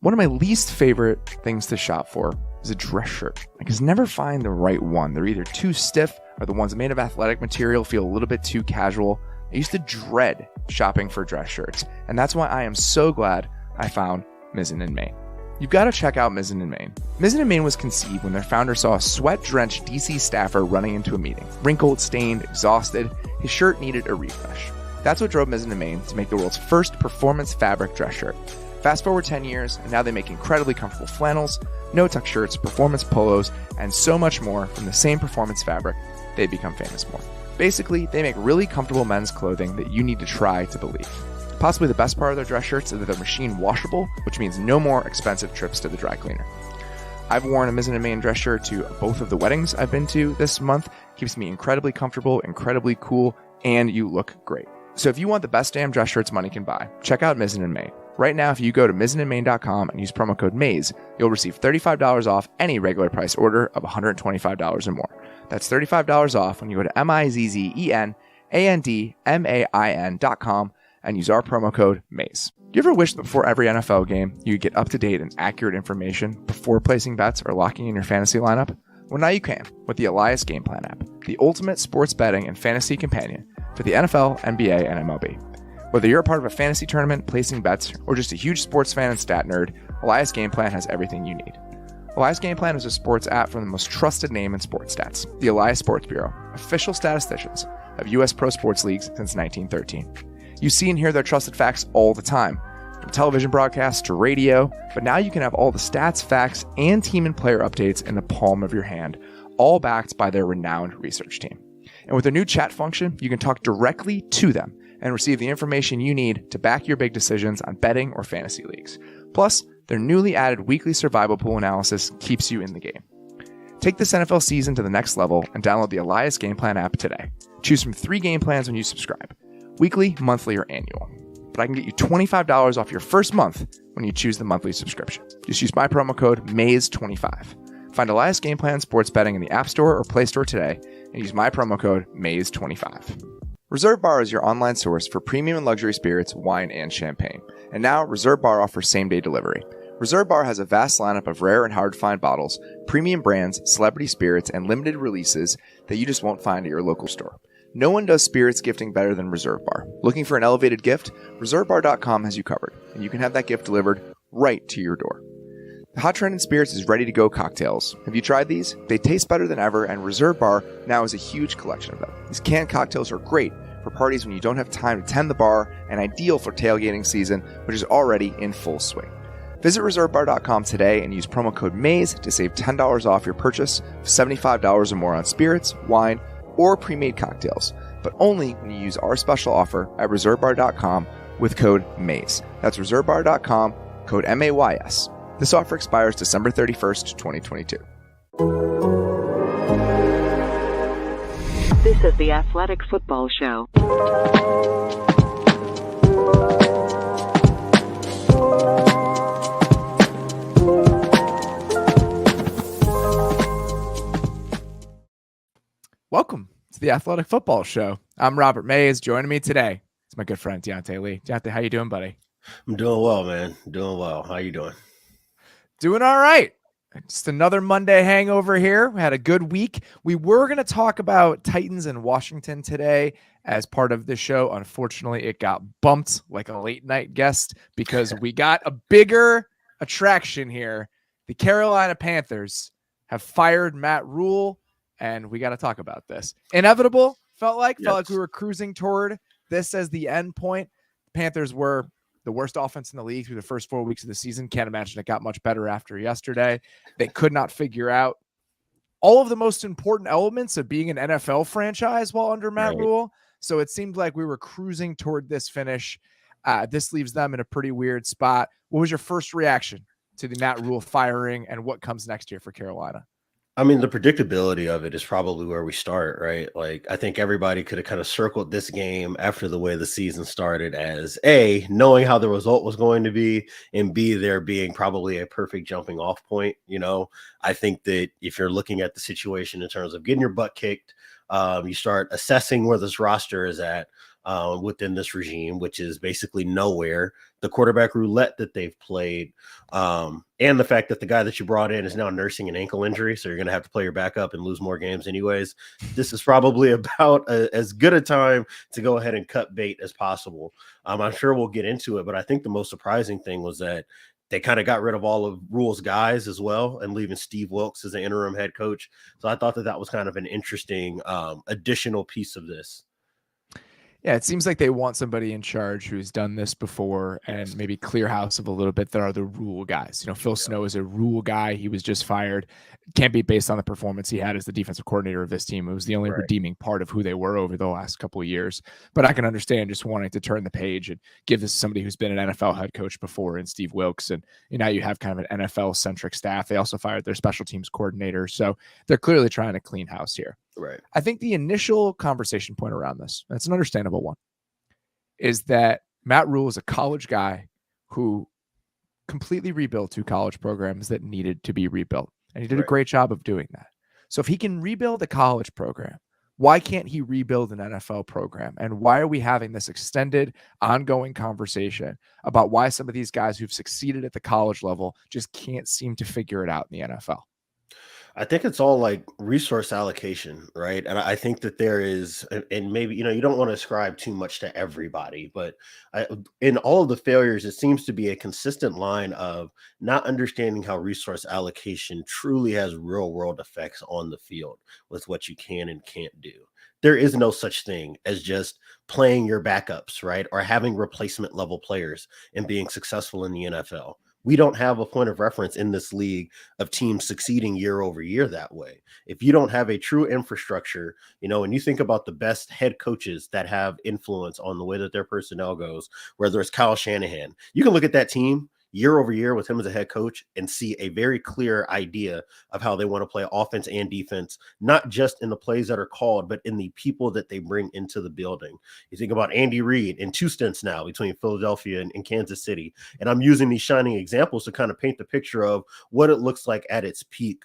One of my least favorite things to shop for is a dress shirt. I can never find the right one. They're either too stiff or the ones made of athletic material feel a little bit too casual. I used to dread shopping for dress shirts, and that's why I am so glad I found Mizzen in Maine. You've got to check out Mizzen in Maine. Mizzen in Maine was conceived when their founder saw a sweat-drenched DC staffer running into a meeting. Wrinkled, stained, exhausted, his shirt needed a refresh. That's what drove Mizzen in Maine to make the world's first performance fabric dress shirt. Fast forward 10 years, and now they make incredibly comfortable flannels, no-tuck shirts, performance polos, and so much more from the same performance fabric they've become famous for. Basically, they make really comfortable men's clothing that you need to try to believe. Possibly the best part of their dress shirts is that they're machine washable, which means no more expensive trips to the dry cleaner. I've worn a Mizzen in Maine dress shirt to both of the weddings I've been to this month. Keeps me incredibly comfortable, incredibly cool, and you look great. So if you want the best damn dress shirts money can buy, check out Mizzen in Maine. Right now, if you go to mizzeninmaine.com and use promo code MAYS, you'll receive $35 off any regular price order of $125 or more. That's $35 off when you go to mizzenandmain.com and use our promo code MAYS. Do you ever wish that before every NFL game, you get up-to-date and accurate information before placing bets or locking in your fantasy lineup? Well, now you can with the Elias Game Plan app, the ultimate sports betting and fantasy companion for the NFL, NBA, and MLB. Whether you're a part of a fantasy tournament, placing bets, or just a huge sports fan and stat nerd, Elias Game Plan has everything you need. Elias Game Plan is a sports app from the most trusted name in sports stats, the Elias Sports Bureau, official statisticians of U.S. pro sports leagues since 1913. You see and hear their trusted facts all the time, from television broadcasts to radio, but now you can have all the stats, facts, and team and player updates in the palm of your hand, all backed by their renowned research team. And with their new chat function, you can talk directly to them and receive the information you need to back your big decisions on betting or fantasy leagues. Plus, their newly added weekly survival pool analysis keeps you in the game. Take this NFL season to the next level and download the Elias Game Plan app today. Choose from 3 game plans when you subscribe: weekly, monthly, or annual. But I can get you $25 off your first month when you choose the monthly subscription. Just use my promo code MAYS25. Find Elias Game Plan sports betting in the App Store or Play Store today and use my promo code MAYS25. Reserve Bar is your online source for premium and luxury spirits, wine, and champagne. And now, Reserve Bar offers same-day delivery. Reserve Bar has a vast lineup of rare and hard-to-find bottles, premium brands, celebrity spirits, and limited releases that you just won't find at your local store. No one does spirits gifting better than Reserve Bar. Looking for an elevated gift? ReserveBar.com has you covered, and you can have that gift delivered right to your door. The hot trend in spirits is ready-to-go cocktails. Have you tried these? They taste better than ever, and Reserve Bar now has a huge collection of them. These canned cocktails are great for parties when you don't have time to tend the bar, and ideal for tailgating season, which is already in full swing. Visit ReserveBar.com today and use promo code MAYS to save $10 off your purchase of $75 or more on spirits, wine, or pre-made cocktails, but only when you use our special offer at ReserveBar.com with code MAYS. That's ReserveBar.com, code MAYS. This offer expires December 31st, 2022. This is the Athletic Football Show. Welcome to the Athletic Football Show. I'm Robert Mays. Joining me today is my good friend Diante Lee. Diante, how you doing, buddy? I'm doing well, man. Doing well. How you doing? Doing all right. Just another Monday hangover here. We had a good week. We were going to talk about Titans and Washington today as part of the show. Unfortunately, it got bumped like a late night guest because we got a bigger attraction here. The Carolina Panthers have fired Matt Rhule, and we got to talk about this. Inevitable, felt like we were cruising toward this as the end point. The Panthers were the worst offense in the league through the first 4 weeks of the season. Can't imagine it got much better after yesterday. They could not figure out all of the most important elements of being an NFL franchise while under Matt Rhule. So it seemed like we were cruising toward this finish. This leaves them in a pretty weird spot. What was your first reaction to the Matt Rhule firing and what comes next year for Carolina? I mean, the predictability of it is probably where we start, right? Like, I think everybody could have kind of circled this game after the way the season started as A, knowing how the result was going to be, and B, there being probably a perfect jumping off point. You know, I think that if you're looking at the situation in terms of getting your butt kicked, you start assessing where this roster is at. within this regime, which is basically nowhere. The quarterback roulette that they've played, and the fact that the guy that you brought in is now nursing an ankle injury, so you're going to have to play your backup and lose more games anyways. This is probably about as good a time to go ahead and cut bait as possible. I'm sure we'll get into it, but I think the most surprising thing was that they kind of got rid of all of Rhule's guys as well and leaving Steve Wilkes as an interim head coach. So I thought that was kind of an interesting additional piece of this. Yeah, it seems like they want somebody in charge who's done this before and maybe clear house of a little bit that are the Rhule guys. Phil Snow is a Rhule guy. He was just fired. Can't be based on the performance he had as the defensive coordinator of this team. It was the only redeeming part of who they were over the last couple of years. But I can understand just wanting to turn the page and give this to somebody who's been an NFL head coach before in Steve Wilkes. And now you have kind of an NFL-centric staff. They also fired their special teams coordinator. So they're clearly trying to clean house here. Right. I think the initial conversation point around this, that's an understandable one, is that Matt Rhule is a college guy who completely rebuilt 2 college programs that needed to be rebuilt. And he did a great job of doing that. So if he can rebuild a college program, why can't he rebuild an NFL program? And why are we having this extended, ongoing conversation about why some of these guys who've succeeded at the college level just can't seem to figure it out in the NFL? I think it's all like resource allocation, right? And I think that there is, and maybe, you don't want to ascribe too much to everybody, but in all of the failures, it seems to be a consistent line of not understanding how resource allocation truly has real world effects on the field with what you can and can't do. There is no such thing as just playing your backups, right? Or having replacement level players and being successful in the NFL. We don't have a point of reference in this league of teams succeeding year over year that way. If you don't have a true infrastructure, and you think about the best head coaches that have influence on the way that their personnel goes, whether it's Kyle Shanahan, you can look at that team year over year with him as a head coach and see a very clear idea of how they want to play offense and defense, not just in the plays that are called, but in the people that they bring into the building. You think about Andy Reid in 2 stints now between Philadelphia and Kansas City. And I'm using these shining examples to kind of paint the picture of what it looks like at its peak.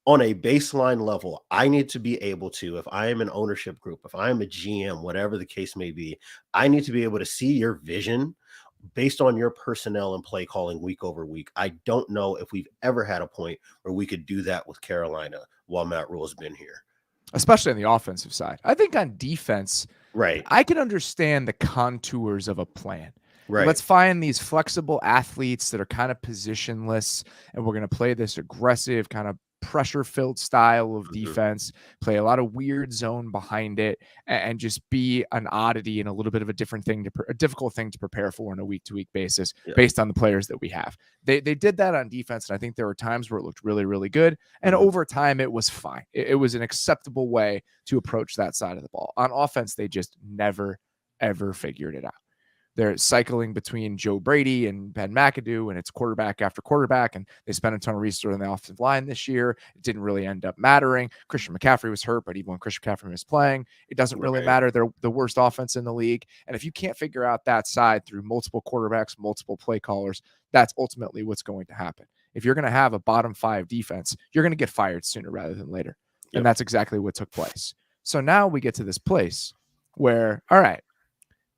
On a baseline level, I need to be able to, if I am an ownership group, if I am a GM, whatever the case may be, I need to be able to see your vision based on your personnel and play calling week over week. I don't know if we've ever had a point where we could do that with Carolina while Matt Rhule has been here. Especially on the offensive side. I think on defense, right, I can understand the contours of a plan. Right. Let's find these flexible athletes that are kind of positionless, and we're going to play this aggressive kind of pressure-filled style of defense, play a lot of weird zone behind it, and just be an oddity and a little bit of a different thing, a difficult thing to prepare for on a week-to-week basis based on the players that we have. They did that on defense, and I think there were times where it looked really, really good, and over time it was fine. It was an acceptable way to approach that side of the ball. On offense, they just never, ever figured it out. They're cycling between Joe Brady and Ben McAdoo, and it's quarterback after quarterback, and they spent a ton of resources on the offensive line this year. It didn't really end up mattering. Christian McCaffrey was hurt, but even when Christian McCaffrey was playing, it doesn't really matter. They're the worst offense in the league, and if you can't figure out that side through multiple quarterbacks, multiple play callers, that's ultimately what's going to happen. If you're going to have a bottom 5 defense, you're going to get fired sooner rather than later, and that's exactly what took place. So now we get to this place where, all right,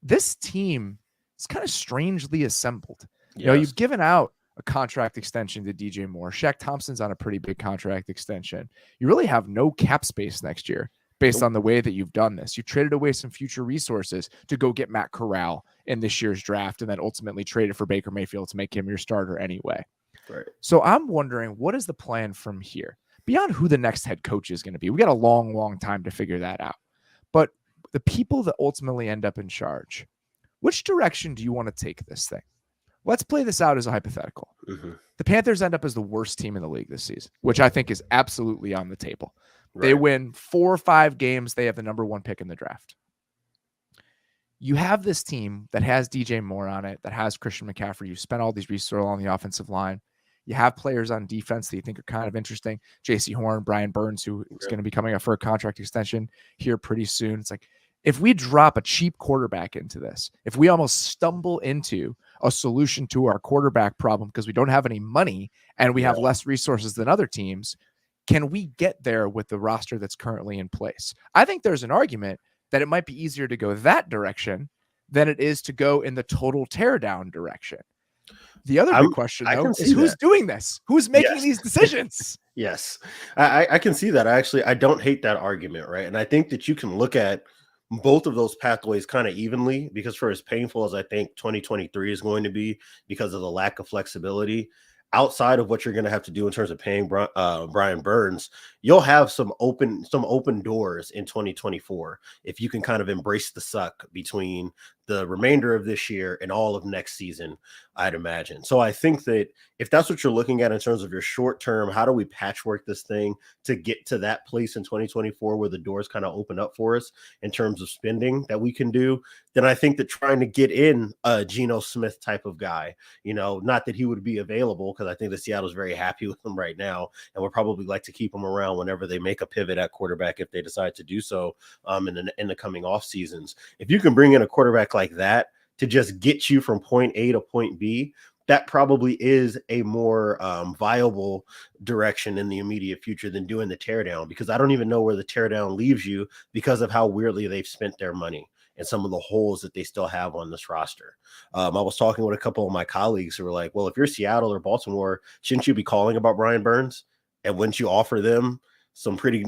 this team is kind of strangely assembled. Yes. You've given out a contract extension to DJ Moore. Shaq Thompson's on a pretty big contract extension. You really have no cap space next year based on the way that you've done this. You traded away some future resources to go get Matt Corral in this year's draft, and then ultimately traded for Baker Mayfield to make him your starter anyway. Right. So I'm wondering, what is the plan from here? Beyond who the next head coach is going to be, we got a long, long time to figure that out. But the people that ultimately end up in charge, which direction do you want to take this thing? Let's play this out as a hypothetical. The Panthers end up as the worst team in the league this season, which I think is absolutely on the table. They win 4 or 5 games. They have the number 1 pick in the draft. You have this team that has DJ Moore on it, that has Christian McCaffrey. You spent all these resources on the offensive line. You have players on defense that you think are kind of interesting. J.C. Horn, Brian Burns, who is going to be coming up for a contract extension here pretty soon. It's like, if we drop a cheap quarterback into this, if we almost stumble into a solution to our quarterback problem because we don't have any money and we have less resources than other teams, can we get there with the roster that's currently in place? I think there's an argument that it might be easier to go that direction than it is to go in the total teardown direction. The other big question, though, is who's doing this? Who's making these decisions? Yes, I can see that. I don't hate that argument, right? And I think that you can look at both of those pathways kind of evenly, because for as painful as I think 2023 is going to be because of the lack of flexibility, outside of what you're going to have to do in terms of paying Brian Burns, you'll have some open doors in 2024 if you can kind of embrace the suck between the remainder of this year and all of next season, I'd imagine. So I think that if that's what you're looking at in terms of your short term, how do we patchwork this thing to get to that place in 2024 where the doors kind of open up for us in terms of spending that we can do, then I think that trying to get in a Geno Smith type of guy, not that he would be available, because I think that Seattle's very happy with him right now and would probably like to keep him around whenever they make a pivot at quarterback, if they decide to do so in the coming off seasons. If you can bring in a quarterback like that to just get you from point A to point B, that probably is a more viable direction in the immediate future than doing the teardown, because I don't even know where the teardown leaves you because of how weirdly they've spent their money and some of the holes that they still have on this roster. I was talking with a couple of my colleagues who were like, well, if you're Seattle or Baltimore, shouldn't you be calling about Brian Burns? And wouldn't you offer them some pretty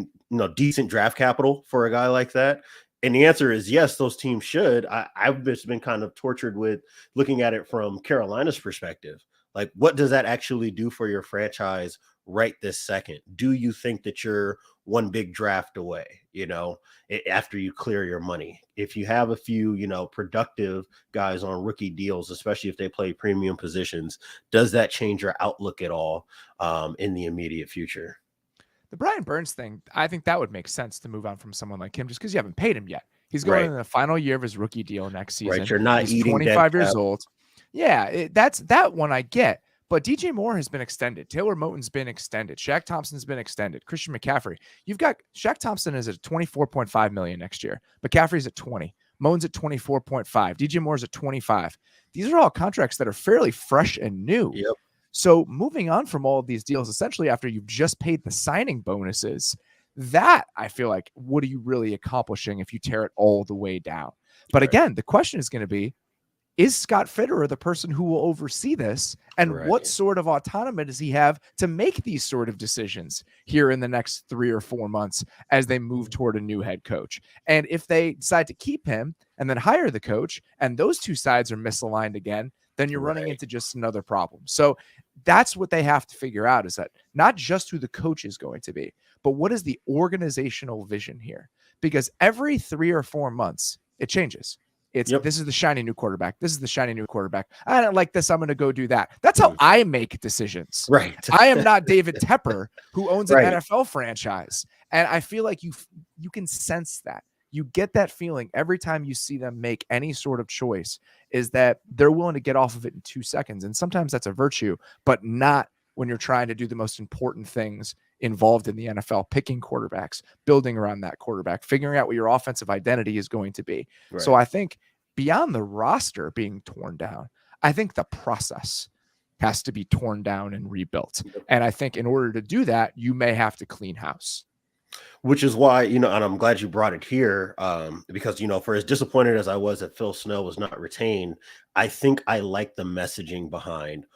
decent draft capital for a guy like that? And the answer is yes, those teams should. I've just been kind of tortured with looking at it from Carolina's perspective. Like, what does that actually do for your franchise right this second? Do you think that you're one big draft away, after you clear your money? If you have a few, productive guys on rookie deals, especially if they play premium positions, does that change your outlook at all in the immediate future? The Brian Burns thing, I think that would make sense to move on from someone like him just because you haven't paid him yet. He's going in the final year of his rookie deal next season. Right, you're not He's eating 25 years old. Yeah, that's that one I get. But DJ Moore has been extended. Taylor Moton's been extended. Shaq Thompson's been extended. Christian McCaffrey. You've got Shaq Thompson is at $24.5 million next year. McCaffrey's at 20. Moton's at 24.5. DJ Moore's at 25. These are all contracts that are fairly fresh and new. Yep. So moving on from all of these deals, essentially after you've just paid the signing bonuses, that I feel like, what are you really accomplishing if you tear it all the way down? But again, the question is going to be, is Scott Fitterer the person who will oversee this? And what sort of autonomy does he have to make these sort of decisions here in the next 3 or 4 months as they move toward a new head coach? And if they decide to keep him and then hire the coach, and those two sides are misaligned again, then you're running into just another problem. So that's what they have to figure out, is that not just who the coach is going to be, but what is the organizational vision here? Because every 3 or 4 months, it changes. It's this is the shiny new quarterback. This is the shiny new quarterback. I don't like this. I'm going to go do that. That's how I make decisions. Right. I am not David Tepper, who owns an NFL franchise. And I feel like you can sense that. You get that feeling every time you see them make any sort of choice, is that they're willing to get off of it in 2 seconds. And sometimes that's a virtue, but not when you're trying to do the most important things involved in the NFL, picking quarterbacks, building around that quarterback, figuring out what your offensive identity is going to be. Right. So I think beyond the roster being torn down, I think the process has to be torn down and rebuilt. And I think in order to do that, you may have to clean house. Which is why, and I'm glad you brought it here, because, for as disappointed as I was that Phil Snell was not retained, I think I like the messaging behind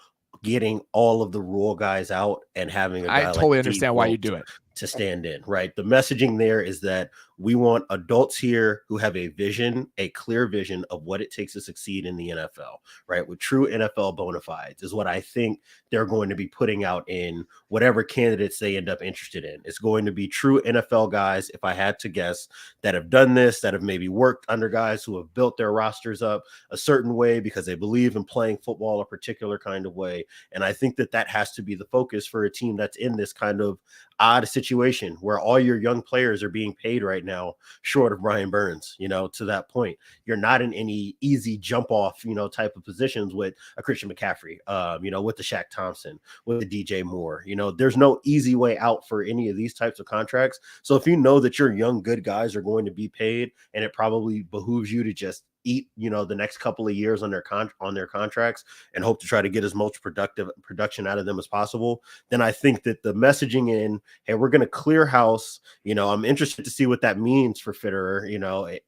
getting all of the Rhule guys out and having a guy I totally understand why you do it. To stand in, right? The messaging there is that we want adults here who have a vision, a clear vision of what it takes to succeed in the NFL, right? With true NFL bona fides is what I think they're going to be putting out in whatever candidates they end up interested in. It's going to be true NFL guys, if I had to guess, that have done this, that have maybe worked under guys who have built their rosters up a certain way because they believe in playing football a particular kind of way. And I think that has to be the focus for a team that's in this kind of odd situation where all your young players are being paid right now, short of Brian Burns, to that point. You're not in any easy jump off, type of positions with a Christian McCaffrey, with the Shaq Thompson, with the DJ Moore. There's no easy way out for any of these types of contracts. So if you know that your young, good guys are going to be paid, and it probably behooves you to just eat, the next couple of years on their contracts and hope to try to get as much production out of them as possible, then I think that the messaging in, hey, we're going to clear house, I'm interested to see what that means for Fitterer,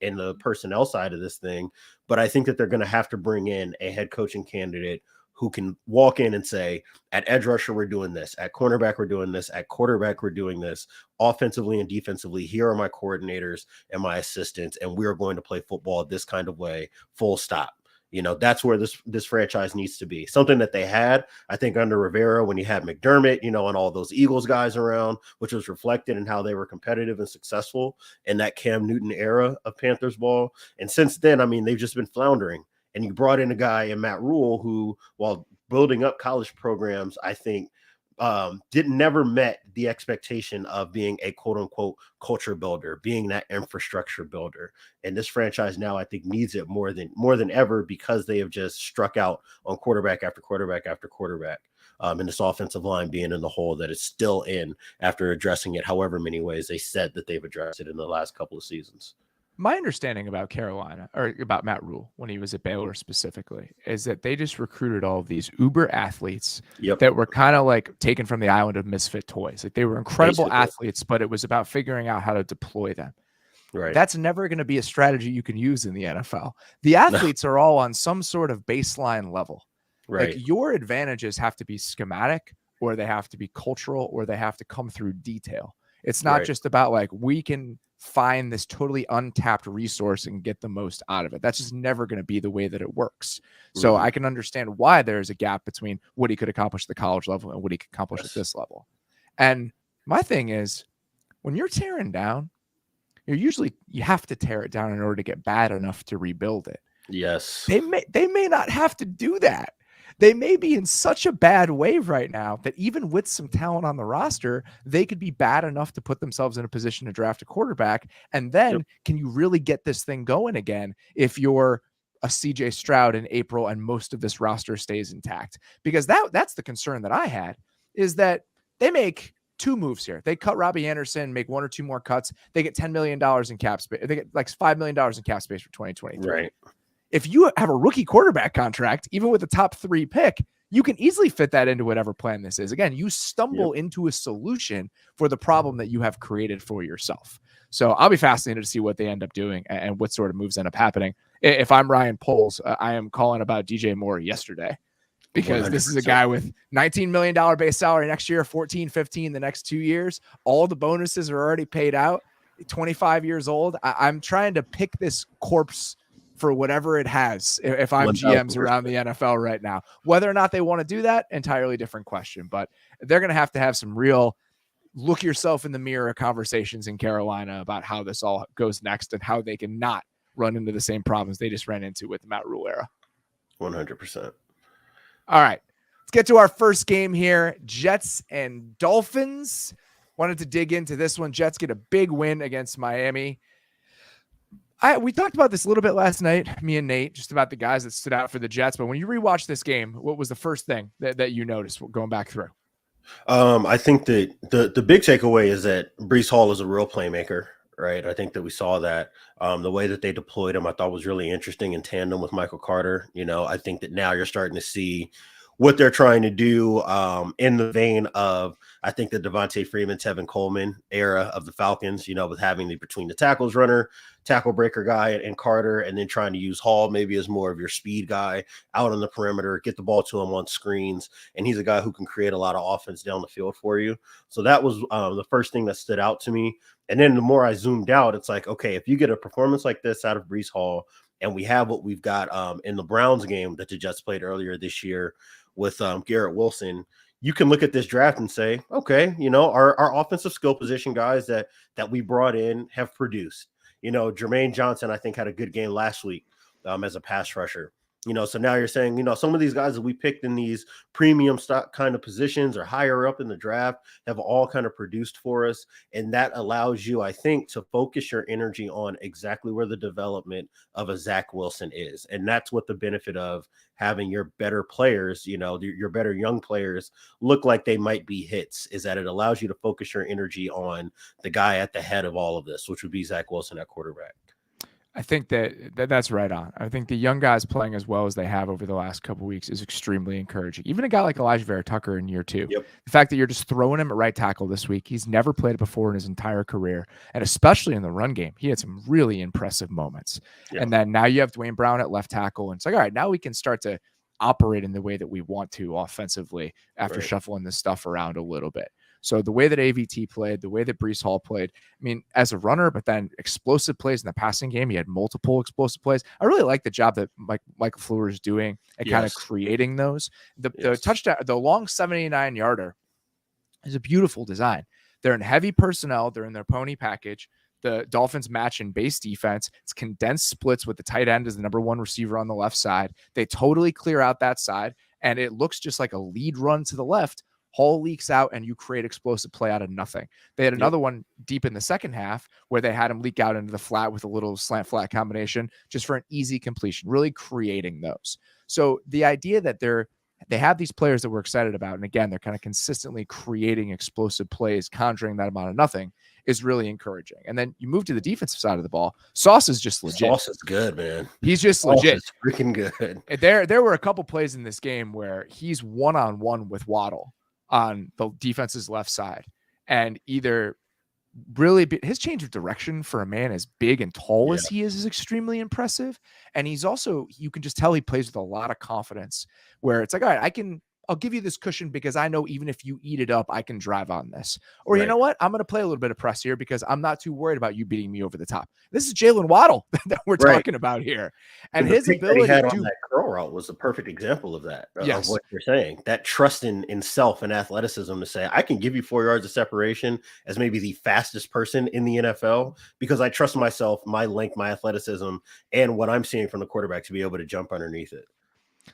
in the personnel side of this thing. But I think that they're going to have to bring in a head coaching candidate who can walk in and say, at edge rusher, we're doing this. At cornerback, we're doing this. At quarterback, we're doing this. Offensively and defensively, here are my coordinators and my assistants, and we're going to play football this kind of way, full stop. That's where this franchise needs to be. Something that they had, I think, under Rivera when you had McDermott, and all those Eagles guys around, which was reflected in how they were competitive and successful in that Cam Newton era of Panthers ball. And since then, I mean, they've just been floundering. And you brought in a guy in Matt Rhule who, while building up college programs, I think never met the expectation of being a quote unquote culture builder, being that infrastructure builder. And this franchise now, I think, needs it more than ever, because they have just struck out on quarterback after quarterback after quarterback. And this offensive line being in the hole that it's still in after addressing it however many ways they said that they've addressed it in the last couple of seasons. My understanding about Carolina, or about Matt Rhule when he was at Baylor specifically, is that they just recruited all of these uber athletes that were kind of like taken from the island of misfit toys. Like, they were incredible athletes, but it was about figuring out how to deploy them. Right. That's never going to be a strategy you can use in the NFL. The athletes are all on some sort of baseline level. Right. Like, your advantages have to be schematic, or they have to be cultural, or they have to come through detail. It's not just about like, we can find this totally untapped resource and get the most out of it. That's just never going to be the way that it works. So I can understand why there's a gap between what he could accomplish at the college level and what he could accomplish at this level. And my thing is, when you're tearing down, you have to tear it down in order to get bad enough to rebuild it. Yes. They may not have to do that. They may be in such a bad way right now that even with some talent on the roster, they could be bad enough to put themselves in a position to draft a quarterback. And then can you really get this thing going again if you're a CJ Stroud in April and most of this roster stays intact? Because that's the concern that I had, is that they make two moves here. They cut Robbie Anderson, make one or two more cuts. They get $10 million in cap space. They get like $5 million in cap space for 2023. Right. If you have a rookie quarterback contract, even with a top 3 pick, you can easily fit that into whatever plan this is. Again, you stumble into a solution for the problem that you have created for yourself. So I'll be fascinated to see what they end up doing and what sort of moves end up happening. If I'm Ryan Poles, I am calling about DJ Moore yesterday, because 100%. This is a guy with $19 million base salary next year, 14, 15 the next 2 years. All the bonuses are already paid out. 25 years old. I'm trying to pick this corpse for whatever it has, if I'm GMs around the NFL right now. Whether or not they want to do that, entirely different question. But they're going to have some real look yourself in the mirror conversations in Carolina about how this all goes next and how they can not run into the same problems they just ran into with the Matt Rhule era. 100%. All right, let's get to our first game here. Jets and Dolphins. Wanted to dig into this one. Jets get a big win against Miami. We talked about this a little bit last night, me and Nate, just about the guys that stood out for the Jets. But when you rewatch this game, what was the first thing that you noticed going back through? I think that the big takeaway is that Breece Hall is a real playmaker, right? I think that we saw that. The way that they deployed him, I thought was really interesting in tandem with Michael Carter. I think that now you're starting to see what they're trying to do in the vein of, I think, the Devontae Freeman, Tevin Coleman era of the Falcons, with having the between the tackles runner, tackle breaker guy and Carter, and then trying to use Hall maybe as more of your speed guy out on the perimeter, get the ball to him on screens. And he's a guy who can create a lot of offense down the field for you. So that was the first thing that stood out to me. And then the more I zoomed out, it's like, okay, if you get a performance like this out of Breece Hall, and we have what we've got in the Browns game that the Jets played earlier this year with Garrett Wilson, you can look at this draft and say, okay, our offensive skill position guys that we brought in have produced. Jermaine Johnson, I think, had a good game last week as a pass rusher. So now you're saying, some of these guys that we picked in these premium stock kind of positions or higher up in the draft have all kind of produced for us. And that allows you, I think, to focus your energy on exactly where the development of a Zach Wilson is. And that's what the benefit of having your better players, your better young players look like they might be hits, is that it allows you to focus your energy on the guy at the head of all of this, which would be Zach Wilson at quarterback. I think that's right on. I think the young guys playing as well as they have over the last couple of weeks is extremely encouraging. Even a guy like Elijah Vera Tucker in year 2. Yep. The fact that you're just throwing him at right tackle this week, he's never played it before in his entire career, and especially in the run game, he had some really impressive moments. Yep. And then now you have Dwayne Brown at left tackle, and it's like, all right, now we can start to operate in the way that we want to offensively after shuffling this stuff around a little bit. So the way that AVT played, the way that Breece Hall played, I mean, as a runner, but then explosive plays in the passing game, he had multiple explosive plays. I really like the job that Michael Fleur is doing and kind of creating those. The touchdown, the long 79-yarder is a beautiful design. They're in heavy personnel. They're in their pony package. The Dolphins match in base defense. It's condensed splits with the tight end as the number 1 receiver on the left side. They totally clear out that side, and it looks just like a lead run to the left. Hall leaks out, and you create explosive play out of nothing. They had another one deep in the second half where they had him leak out into the flat with a little slant flat combination just for an easy completion, really creating those. So the idea that they have these players that we're excited about, and again, they're kind of consistently creating explosive plays, conjuring that amount of nothing, is really encouraging. And then you move to the defensive side of the ball. Sauce is just legit. Sauce is good, man. He's just legit. Sauce is freaking good. There were a couple plays in this game where he's one-on-one with Waddle on the defense's left side, and either his change of direction for a man as big and tall as he is extremely impressive. And he's also, you can just tell he plays with a lot of confidence where it's like, all right, I'll give you this cushion because I know even if you eat it up, I can drive on this. Or you know what? I'm going to play a little bit of press here because I'm not too worried about you beating me over the top. This is Jalen Waddle that we're talking about here. And his ability to do that curl route was a perfect example of that, of what you're saying. That trust in self and athleticism to say, I can give you 4 yards of separation as maybe the fastest person in the NFL because I trust myself, my length, my athleticism, and what I'm seeing from the quarterback to be able to jump underneath it.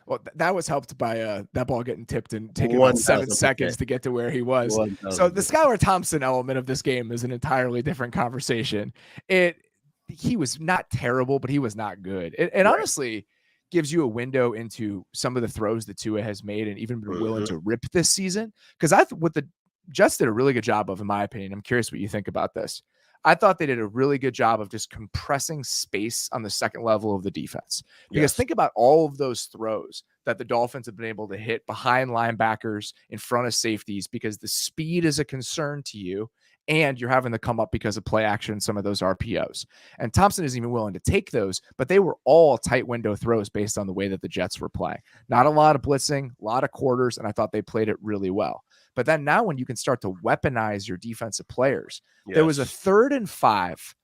Well, that was helped by that ball getting tipped and taking about 7 seconds to get to where he was. So the Skylar Thompson element of this game is an entirely different conversation. He was not terrible, but he was not good. It honestly gives you a window into some of the throws that Tua has made and even been willing to rip this season. Because what the Jets did a really good job of, in my opinion. I'm curious what you think about this. I thought they did a really good job of just compressing space on the second level of the defense. Because think about all of those throws that the Dolphins have been able to hit behind linebackers in front of safeties because the speed is a concern to you and you're having to come up because of play action, some of those RPOs. And Thompson isn't even willing to take those, but they were all tight window throws based on the way that the Jets were playing. Not a lot of blitzing, a lot of quarters, and I thought they played it really well. But then now when you can start to weaponize your defensive players, there was a 3rd and 5.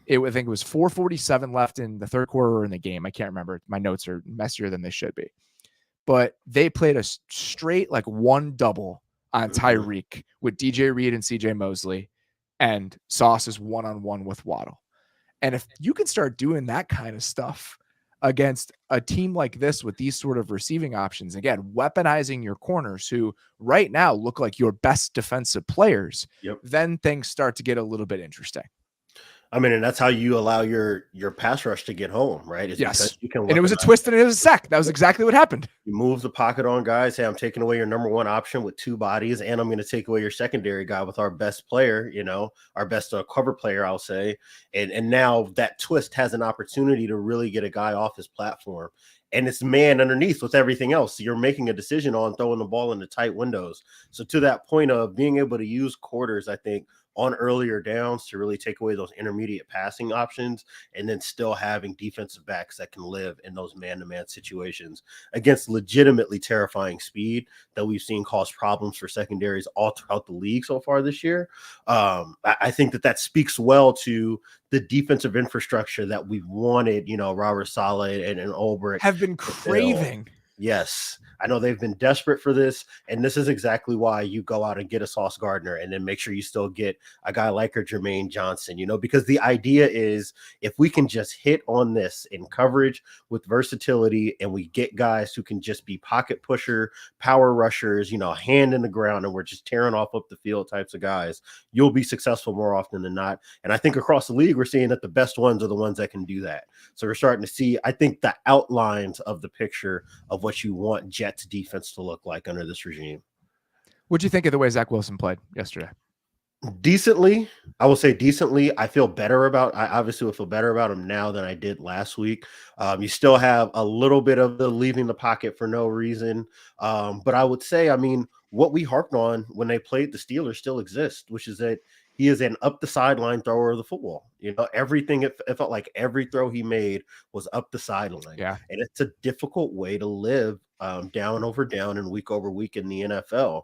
I think it was 4:47 left in the third quarter or in the game. I can't remember. My notes are messier than they should be. But they played a straight like one double on Tyreek with DJ Reed and CJ Mosley, and Sauce is one-on-one with Waddle. And if you can start doing that kind of stuff against a team like this with these sort of receiving options, again, weaponizing your corners who right now look like your best defensive players, then things start to get a little bit interesting. I mean, and that's how you allow your pass rush to get home, right? Yes. And it was a twist and it was a sack. That was exactly what happened. You move the pocket on guys. Hey, I'm taking away your number 1 option with 2 bodies, and I'm going to take away your secondary guy with our best player, our best cover player, I'll say. And now that twist has an opportunity to really get a guy off his platform. And it's man underneath with everything else. So you're making a decision on throwing the ball into tight windows. So to that point of being able to use quarters, I think, on earlier downs to really take away those intermediate passing options and then still having defensive backs that can live in those man-to-man situations against legitimately terrifying speed that we've seen cause problems for secondaries all throughout the league so far this year. I think that speaks well to the defensive infrastructure that we've wanted, Robert Saleh and Ulbrich have been craving. Yes, I know they've been desperate for this, and this is exactly why you go out and get a Sauce Gardner and then make sure you still get a guy like a Jermaine Johnson, because the idea is if we can just hit on this in coverage with versatility and we get guys who can just be pocket pusher, power rushers, hand in the ground, and we're just tearing up the field types of guys, you'll be successful more often than not. And I think across the league, we're seeing that the best ones are the ones that can do that. So we're starting to see, I think, the outlines of the picture of what you want Jets defense to look like under this regime. What'd you think of the way Zach Wilson played yesterday? Decently, I will say decently. I obviously will feel better about him now than I did last week. You still have a little bit of the leaving the pocket for no reason. But I would say, I mean, what we harped on when they played the Steelers still exists, which is that he is an up the sideline thrower of the football. You know, everything, it felt like every throw he made was up the sideline. Yeah. And it's a difficult way to live down over down and week over week in the NFL.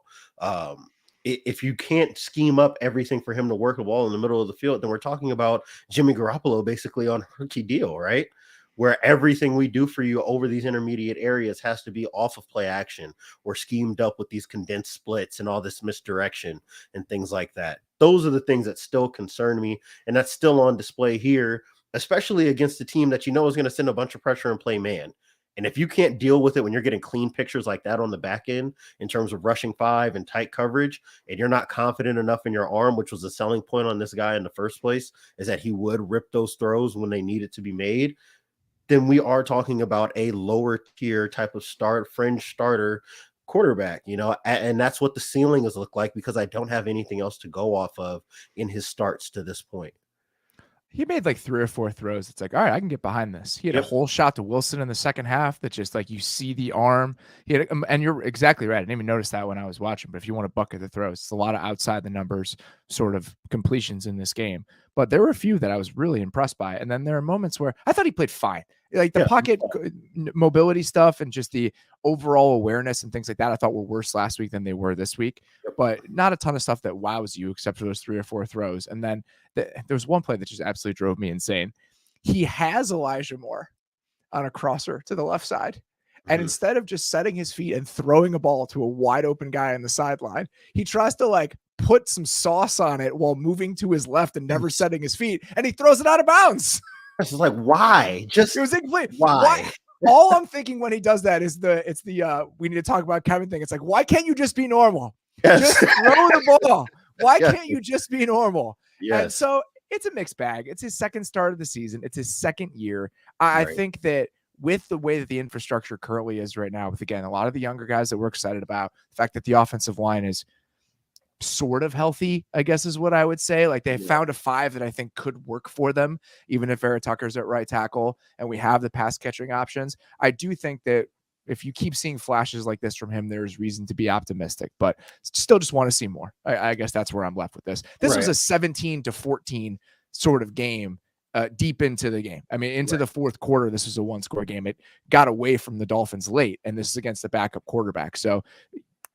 If you can't scheme up everything for him to work the ball in the middle of the field, then we're talking about Jimmy Garoppolo basically on a rookie deal, right? Where everything we do for you over these intermediate areas has to be off of play action or schemed up with these condensed splits and all this misdirection and things like that. Those are the things that still concern me, and that's still on display here, especially against a team that you know is going to send a bunch of pressure and play man. And if you can't deal with it when you're getting clean pictures like that on the back end in terms of rushing 5 and tight coverage, and you're not confident enough in your arm, which was a selling point on this guy in the first place, is that he would rip those throws when they needed to be made, then we are talking about a lower tier type of fringe starter quarterback, you know, and that's what the ceiling has looked like because I don't have anything else to go off of in his starts to this point. He made like 3 or 4 throws. It's like, all right, I can get behind this. He had a whole shot to Wilson in the second half that just like you see the arm. He had, and you're exactly right. I didn't even notice that when I was watching. But if you want to bucket the throws, it's a lot of outside the numbers sort of completions in this game. But there were a few that I was really impressed by. And then there are moments where I thought he played fine. Like the pocket mobility stuff and just the overall awareness and things like that, I thought were worse last week than they were this week. But not a ton of stuff that wows you except for those 3 or 4 throws. And then there was one play that just absolutely drove me insane. He has Elijah Moore on a crosser to the left side. And instead of just setting his feet and throwing a ball to a wide open guy on the sideline, he tries to like put some sauce on it while moving to his left and never setting his feet. And he throws it out of bounds. It's like, why? Just it was incomplete. Why? All I'm thinking when he does that is we need to talk about Kevin thing. It's like, why can't you just be normal? Yes. Just throw the ball. Why can't you just be normal? Yes. And so it's a mixed bag. It's his second start of the season. It's his second year. I think that with the way that the infrastructure currently is right now, with again a lot of the younger guys that we're excited about, the fact that the offensive line is sort of healthy, I guess is what I would say. Like they found a 5 that I think could work for them, even if Vera Tucker's at right tackle and we have the pass catching options. I do think that if you keep seeing flashes like this from him, there's reason to be optimistic, but still just want to see more. I guess that's where I'm left with this. This was a 17-14 sort of game deep into the game. I mean, into the fourth quarter, this was a 1-score game. It got away from the Dolphins late, and this is against the backup quarterback. So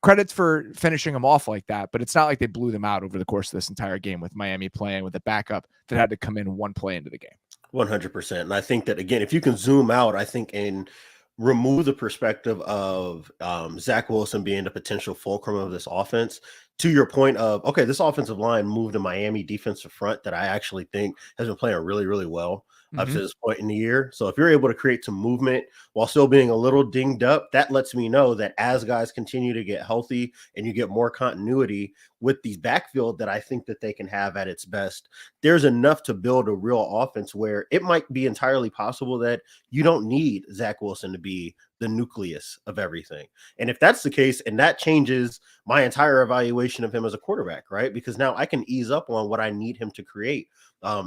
credits for finishing them off like that, but it's not like they blew them out over the course of this entire game with Miami playing with a backup that had to come in one play into the game. 100%. And I think that, again, if you can zoom out, I think, and remove the perspective of Zach Wilson being the potential fulcrum of this offense, to your point of, okay, this offensive line moved a Miami defensive front that I actually think has been playing really, really well up to this point in the year. So if you're able to create some movement while still being a little dinged up, that lets me know that as guys continue to get healthy and you get more continuity with these backfield that I think that they can have at its best, there's enough to build a real offense where it might be entirely possible that you don't need Zach Wilson to be the nucleus of everything. And if that's the case, and that changes my entire evaluation of him as a quarterback, right? Because now I can ease up on what I need him to create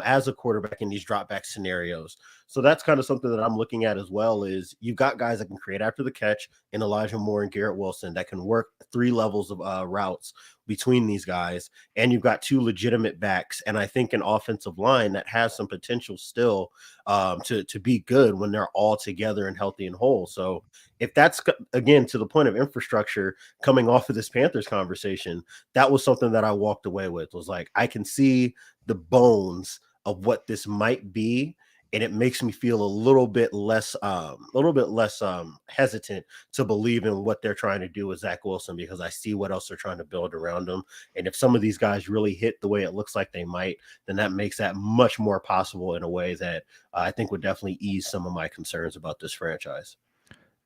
as a quarterback in these drop back scenarios. So that's kind of something that I'm looking at as well, is you've got guys that can create after the catch in Elijah Moore and Garrett Wilson that can work 3 levels of routes between these guys. And you've got 2 legitimate backs. And I think an offensive line that has some potential still to be good when they're all together and healthy and whole. So if that's, again, to the point of infrastructure coming off of this Panthers conversation, that was something that I walked away with, was like, I can see the bones of what this might be. And it makes me feel a little bit less hesitant to believe in what they're trying to do with Zach Wilson, because I see what else they're trying to build around him. And if some of these guys really hit the way it looks like they might, then that makes that much more possible in a way that I think would definitely ease some of my concerns about this franchise.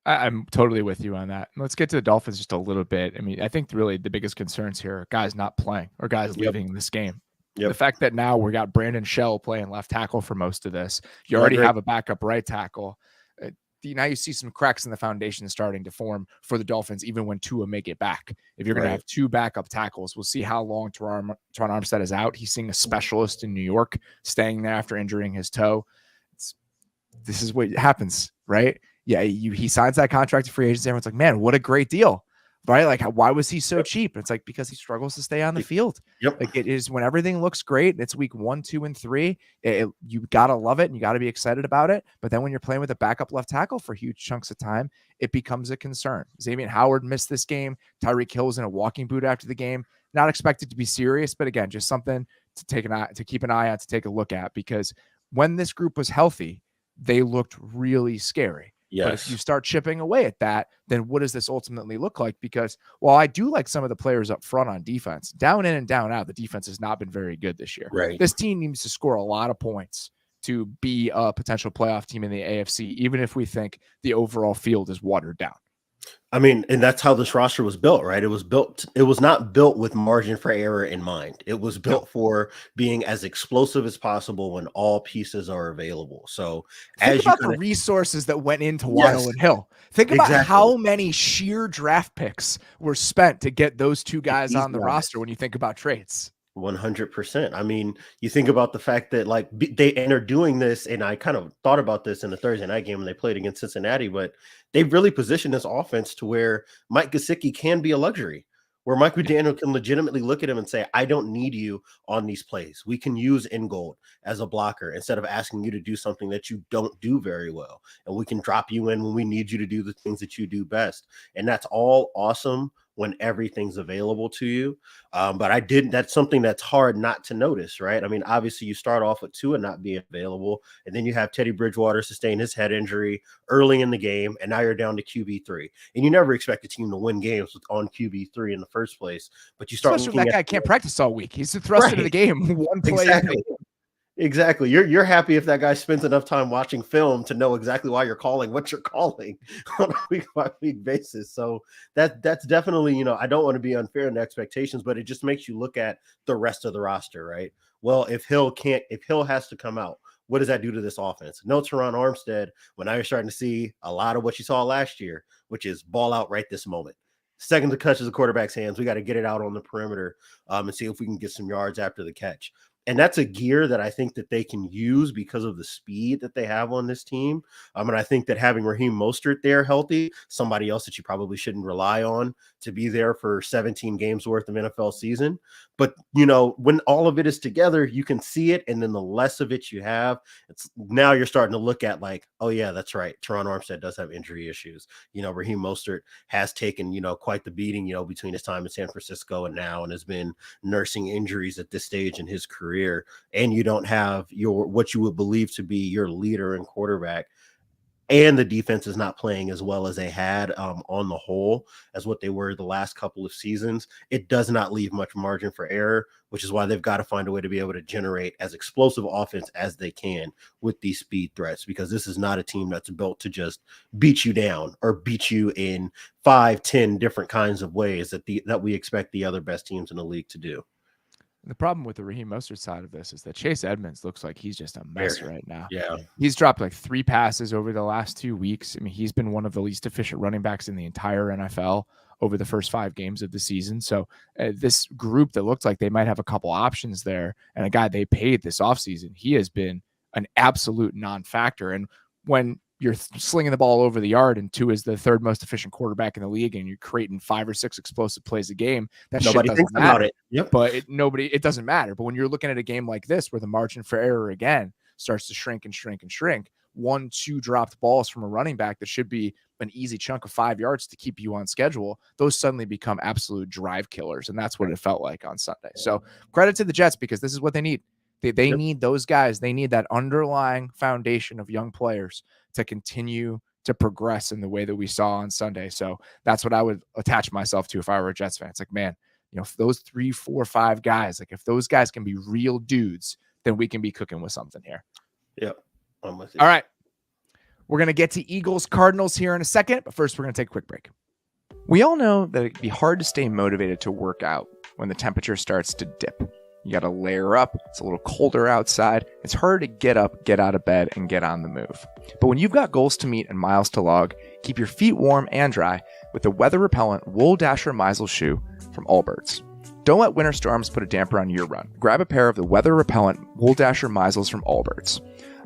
I'm totally with you on that. Let's get to the Dolphins just a little bit. I mean, I think really the biggest concerns here are guys not playing or guys leaving this game. The fact that now we got Brandon Shell playing left tackle for most of this. You already have a backup right tackle. now you see some cracks in the foundation starting to form for the Dolphins, even when Tua may get back. If you're going to have two backup tackles, we'll see how long Teron Armstead is out. He's seeing a specialist in New York, staying there after injuring his toe. This is what happens, right? Yeah, he signs that contract to free agency. Everyone's like, man, what a great deal, right? Like, why was he so cheap? It's like, because he struggles to stay on the field. Like, it is when everything looks great. It's week 1, 2, and 3. You got to love it and you got to be excited about it. But then when you're playing with a backup left tackle for huge chunks of time, it becomes a concern. Xavier Howard missed this game. Tyreek Hill was in a walking boot after the game. Not expected to be serious, but again, just something to keep an eye on, to take a look at, because when this group was healthy, they looked really scary. Yes. But if you start chipping away at that, then what does this ultimately look like? Because while I do like some of the players up front on defense, down in and down out, the defense has not been very good this year. Right. This team needs to score a lot of points to be a potential playoff team in the AFC, even if we think the overall field is watered down. I mean, and that's how this roster was built, right? It was not built with margin for error in mind. It was built for being as explosive as possible when all pieces are available. So think about the resources that went into Waddle and Hill. Think about how many sheer draft picks were spent to get those two guys on the roster when you think about trades. 100%. I mean, you think about the fact that like they are doing this, and I kind of thought about this in the Thursday night game when they played against Cincinnati, but they've really positioned this offense to where Mike Gesicki can be a luxury, where Mike McDaniel can legitimately look at him and say, I don't need you on these plays. We can use Ingold as a blocker instead of asking you to do something that you don't do very well. And we can drop you in when we need you to do the things that you do best. And that's all awesome when everything's available to you. But that's something that's hard not to notice, right? I mean, obviously you start off with Tua not being available, and then you have Teddy Bridgewater sustain his head injury early in the game, and now you're down to QB3. And you never expect a team to win games on QB3 in the first place, but you start especially when that guy can't practice all week. He's thrust into the game one play. Exactly. You're happy if that guy spends enough time watching film to know exactly why you're calling what you're calling on a week-by-week basis. So that's definitely, I don't want to be unfair in expectations, but it just makes you look at the rest of the roster, right? Well, if Hill has to come out, what does that do to this offense? No Teron Armstead, when now you're starting to see a lot of what you saw last year, which is ball out right this moment. Second to catch is the quarterback's hands. We got to get it out on the perimeter and see if we can get some yards after the catch. And that's a gear that I think that they can use because of the speed that they have on this team. And I think that having Raheem Mostert there healthy, somebody else that you probably shouldn't rely on to be there for 17 games worth of NFL season. But, when all of it is together, you can see it. And then the less of it you have, now you're starting to look at like, oh, yeah, that's right. Teron Armstead does have injury issues. Raheem Mostert has taken, quite the beating, between his time in San Francisco and now, and has been nursing injuries at this stage in his career. And you don't have what you would believe to be your leader and quarterback. And the defense is not playing as well as they had on the whole as what they were the last couple of seasons. It does not leave much margin for error, which is why they've got to find a way to be able to generate as explosive offense as they can with these speed threats, because this is not a team that's built to just beat you down or beat you in 5-10 different kinds of ways that we expect the other best teams in the league to do. The problem with the Raheem Mostert side of this is that Chase Edmonds looks like he's just a mess right now. Yeah. He's dropped like 3 passes over the last 2 weeks. I mean, he's been one of the least efficient running backs in the entire NFL over the first 5 games of the season. So this group that looked like they might have a couple options there, and a guy they paid this offseason, he has been an absolute non-factor. And when you're slinging the ball over the yard and Tua is the 3rd most efficient quarterback in the league and you're creating 5 or 6 explosive plays a game, that nobody shit thinks doesn't matter. About it. Yep. But it doesn't matter. But when you're looking at a game like this where the margin for error again starts to shrink and shrink and shrink, 1-2 dropped balls from a running back that should be an easy chunk of 5 yards to keep you on schedule, those suddenly become absolute drive killers. And that's what it felt like on Sunday. So credit to the Jets, because this is what they need. They need those guys. They need that underlying foundation of young players to continue to progress in the way that we saw on Sunday. So that's what I would attach myself to if I were a Jets fan. It's like, man, if those 3, 4, 5 guys, like if those guys can be real dudes, then we can be cooking with something here. Yep. I'm with you. All right. We're going to get to Eagles-Cardinals here in a second, but first we're going to take a quick break. We all know that it can be hard to stay motivated to work out when the temperature starts to dip. You got to layer up. It's a little colder outside. It's harder to get up, get out of bed, and get on the move. But when you've got goals to meet and miles to log, keep your feet warm and dry with the weather-repellent Wool Dasher Meisel shoe from Allbirds. Don't let winter storms put a damper on your run. Grab a pair of the weather-repellent Wool Dasher Meisels from Allbirds.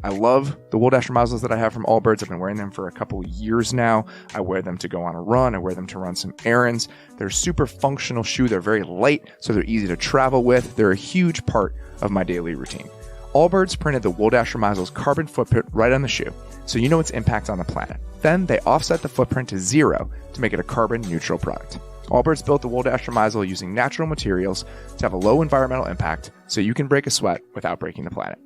I love the Wool Dasher Meisels that I have from Allbirds. I've been wearing them for a couple of years now. I wear them to go on a run. I wear them to run some errands. They're a super functional shoe. They're very light, so they're easy to travel with. They're a huge part of my daily routine. Allbirds printed the Wool Dasher Meisel's carbon footprint right on the shoe, so you know its impact on the planet. Then they offset the footprint to 0 to make it a carbon neutral product. Allbirds built the Wool Dasher Meisel using natural materials to have a low environmental impact, so you can break a sweat without breaking the planet.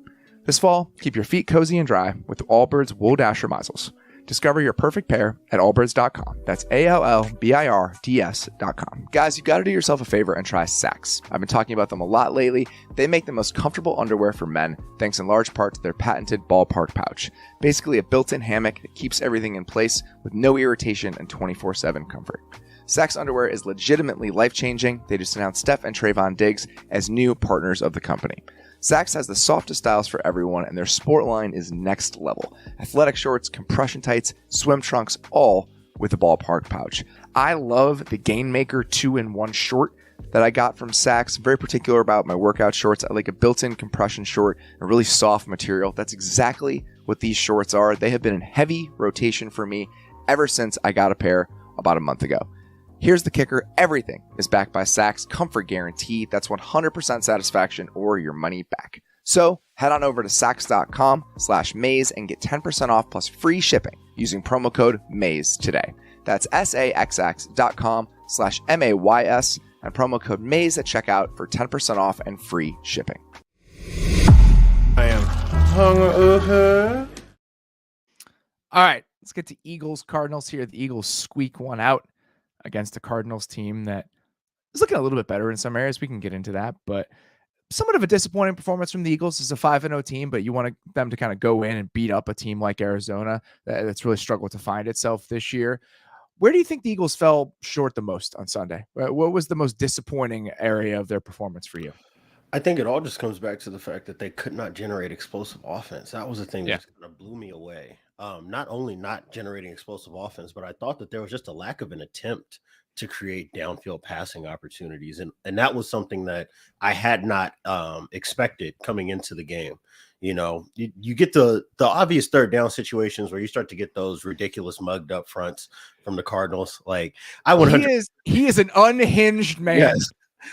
This fall, keep your feet cozy and dry with Allbirds Wool Dasher Meisels. Discover your perfect pair at allbirds.com. That's ALLBIRDS.com. Guys, you've got to do yourself a favor and try Sacs. I've been talking about them a lot lately. They make the most comfortable underwear for men, thanks in large part to their patented ballpark pouch. Basically a built-in hammock that keeps everything in place with no irritation and 24/7 comfort. Sacs underwear is legitimately life-changing. They just announced Steph and Trayvon Diggs as new partners of the company. Sacs has the softest styles for everyone, and their sport line is next level. Athletic shorts, compression tights, swim trunks, all with the ballpark pouch. I love the Gainmaker 2-in-1 short that I got from Sacs. I'm very particular about my workout shorts. I like a built-in compression short, a really soft material. That's exactly what these shorts are. They have been in heavy rotation for me ever since I got a pair about a month ago. Here's the kicker. Everything is backed by Sacs Comfort Guarantee. That's 100% satisfaction or your money back. So head on over to sacs.com/maze and get 10% off plus free shipping using promo code MAZE today. That's saxx.com/MAYS and promo code MAZE at checkout for 10% off and free shipping. I am hungover. All right, let's get to Eagles-Cardinals here. The Eagles squeak one out against a Cardinals team that is looking a little bit better in some areas. We can get into that, but somewhat of a disappointing performance from the Eagles. It's a 5-0 team, but you want them to kind of go in and beat up a team like Arizona that's really struggled to find itself this year. Where do you think the Eagles fell short the most on Sunday? What was the most disappointing area of their performance for you? I think it all just comes back to the fact that they could not generate explosive offense. That was the thing that kind of blew me away. Not only not generating explosive offense, but I thought that there was just a lack of an attempt to create downfield passing opportunities. And that was something that I had not expected coming into the game. You know, you get the obvious third down situations where you start to get those ridiculous mugged up fronts from the Cardinals. Like he is an unhinged man. Yes.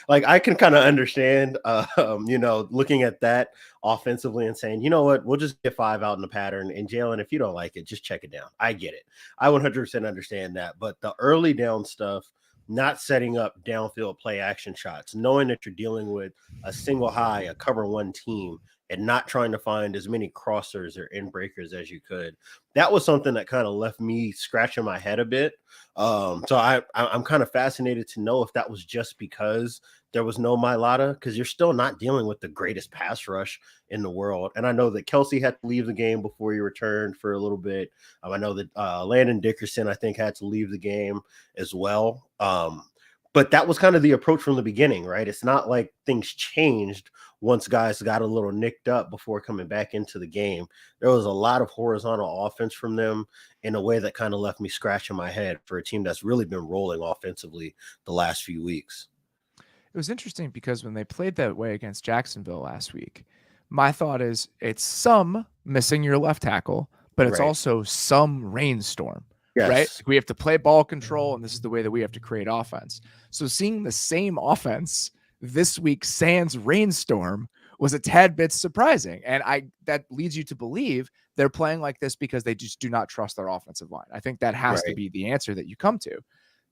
Like I can kind of understand, looking at that offensively and saying, you know what, we'll just get 5 out in the pattern. And Jalen, if you don't like it, just check it down. I get it. I 100% understand that. But the early down stuff, not setting up downfield play action shots, knowing that you're dealing with a single high, a cover one team, and not trying to find as many crossers or in breakers as you could. That was something that kind of left me scratching my head a bit. So I'm kind of fascinated to know if that was just because there was no Mailata, because you're still not dealing with the greatest pass rush in the world. And I know that Kelsey had to leave the game before he returned for a little bit. I know that Landon Dickerson, I think, had to leave the game as well. But that was kind of the approach from the beginning, right? It's not like things changed once guys got a little nicked up before coming back into the game. There was a lot of horizontal offense from them in a way that kind of left me scratching my head for a team that's really been rolling offensively the last few weeks. It was interesting because when they played that way against Jacksonville last week, my thought is it's some missing your left tackle, but it's also some rainstorm. Yes. Right? We have to play ball control, and this is the way that we have to create offense. So seeing the same offense this week, sans rainstorm, was a tad bit surprising. And that leads you to believe they're playing like this because they just do not trust their offensive line. I think that has to be the answer that you come to.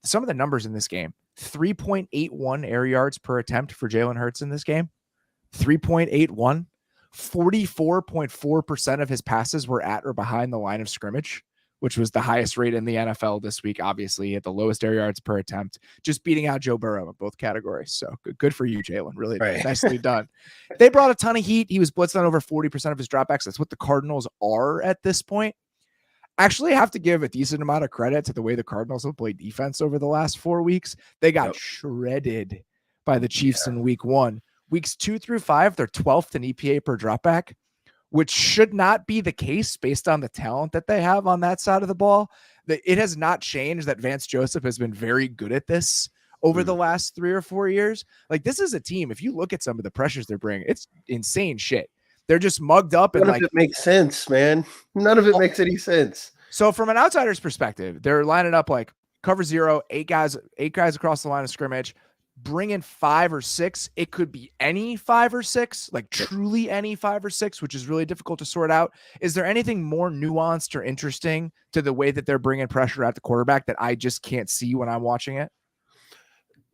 Some of the numbers in this game: 3.81 air yards per attempt for Jalen Hurts in this game. 3.81. 44.4% of his passes were at or behind the line of scrimmage, which was the highest rate in the NFL this week. Obviously, at the lowest air yards per attempt, just beating out Joe Burrow in both categories. So good for you, Jalen. Really nicely done. They brought a ton of heat. He was blitzed on over 40% of his dropbacks. That's what the Cardinals are at this point. Actually, I have to give a decent amount of credit to the way the Cardinals have played defense over the last 4 weeks. They got shredded by the Chiefs in week 1. Weeks 2 through 5, they're 12th in EPA per dropback, which should not be the case based on the talent that they have on that side of the ball. It has not changed that Vance Joseph has been very good at this over the last 3 or 4 years. Like, this is a team, if you look at some of the pressures they're bringing, it's insane shit. They're just mugged up. None of it makes sense, man. None of it makes any sense. So from an outsider's perspective, they're lining up like cover 0, 8 guys across the line of scrimmage, bring in 5 or 6. It could be any 5 or 6, like truly any 5 or 6, which is really difficult to sort out. Is there anything more nuanced or interesting to the way that they're bringing pressure at the quarterback that I just can't see when I'm watching it?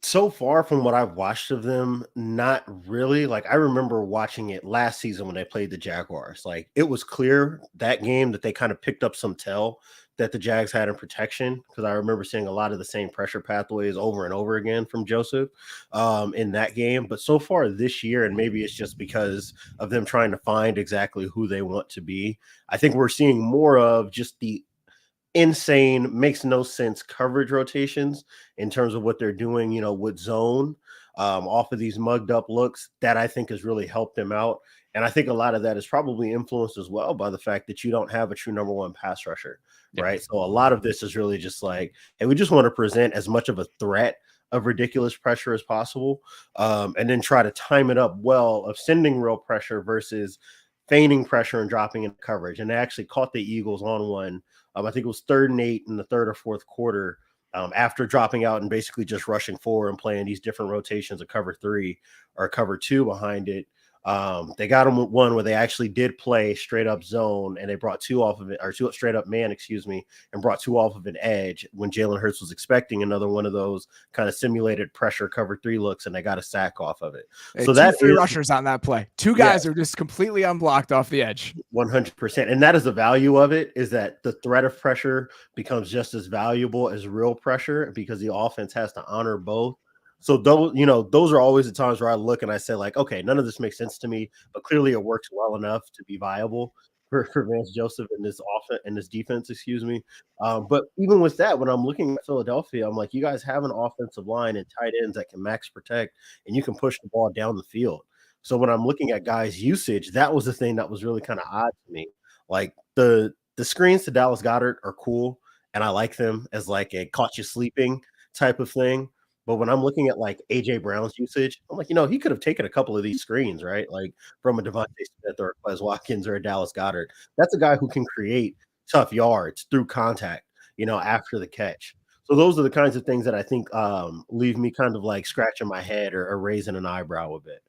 So far from what I've watched of them, not really. Like, I remember watching it last season when they played the Jaguars. Like, it was clear that game that they kind of picked up some tell that the Jags had in protection, because I remember seeing a lot of the same pressure pathways over and over again from Joseph in that game. But so far this year, and maybe it's just because of them trying to find exactly who they want to be, I think we're seeing more of just the insane, makes no sense coverage rotations in terms of what they're doing, with zone off of these mugged up looks that I think has really helped them out. And I think a lot of that is probably influenced as well by the fact that you don't have a true number 1 pass rusher, right? So a lot of this is really just like, hey, we just want to present as much of a threat of ridiculous pressure as possible, and then try to time it up well of sending real pressure versus feigning pressure and dropping in coverage. And they actually caught the Eagles on one. I think it was 3rd and 8 in the 3rd or 4th quarter, after dropping out and basically just rushing forward and playing these different rotations of cover 3 or cover 2 behind it. They got them with one where they actually did play straight up zone, and they brought 2 off of it, or 2 straight up man, and brought 2 off of an edge when Jalen Hurts was expecting another one of those kind of simulated pressure cover 3 looks, and they got a sack off of it. So that 3 rushers on that play. 2 guys are just completely unblocked off the edge. 100%. And that is the value of it, is that the threat of pressure becomes just as valuable as real pressure, because the offense has to honor both. So those are always the times where I look and I say, like, okay, none of this makes sense to me, but clearly it works well enough to be viable for Vance Joseph in this offense and this defense, but even with that, when I'm looking at Philadelphia, I'm like, you guys have an offensive line and tight ends that can max protect, and you can push the ball down the field. So when I'm looking at guys' usage, that was the thing that was really kind of odd to me. Like, the screens to Dallas Goedert are cool, and I like them as like a caught you sleeping type of thing. But when I'm looking at like AJ Brown's usage, I'm like, he could have taken a couple of these screens, right? Like from a Devontae Smith or a Quez Watkins or a Dallas Goedert. That's a guy who can create tough yards through contact, after the catch. So those are the kinds of things that I think leave me kind of like scratching my head or raising an eyebrow a bit.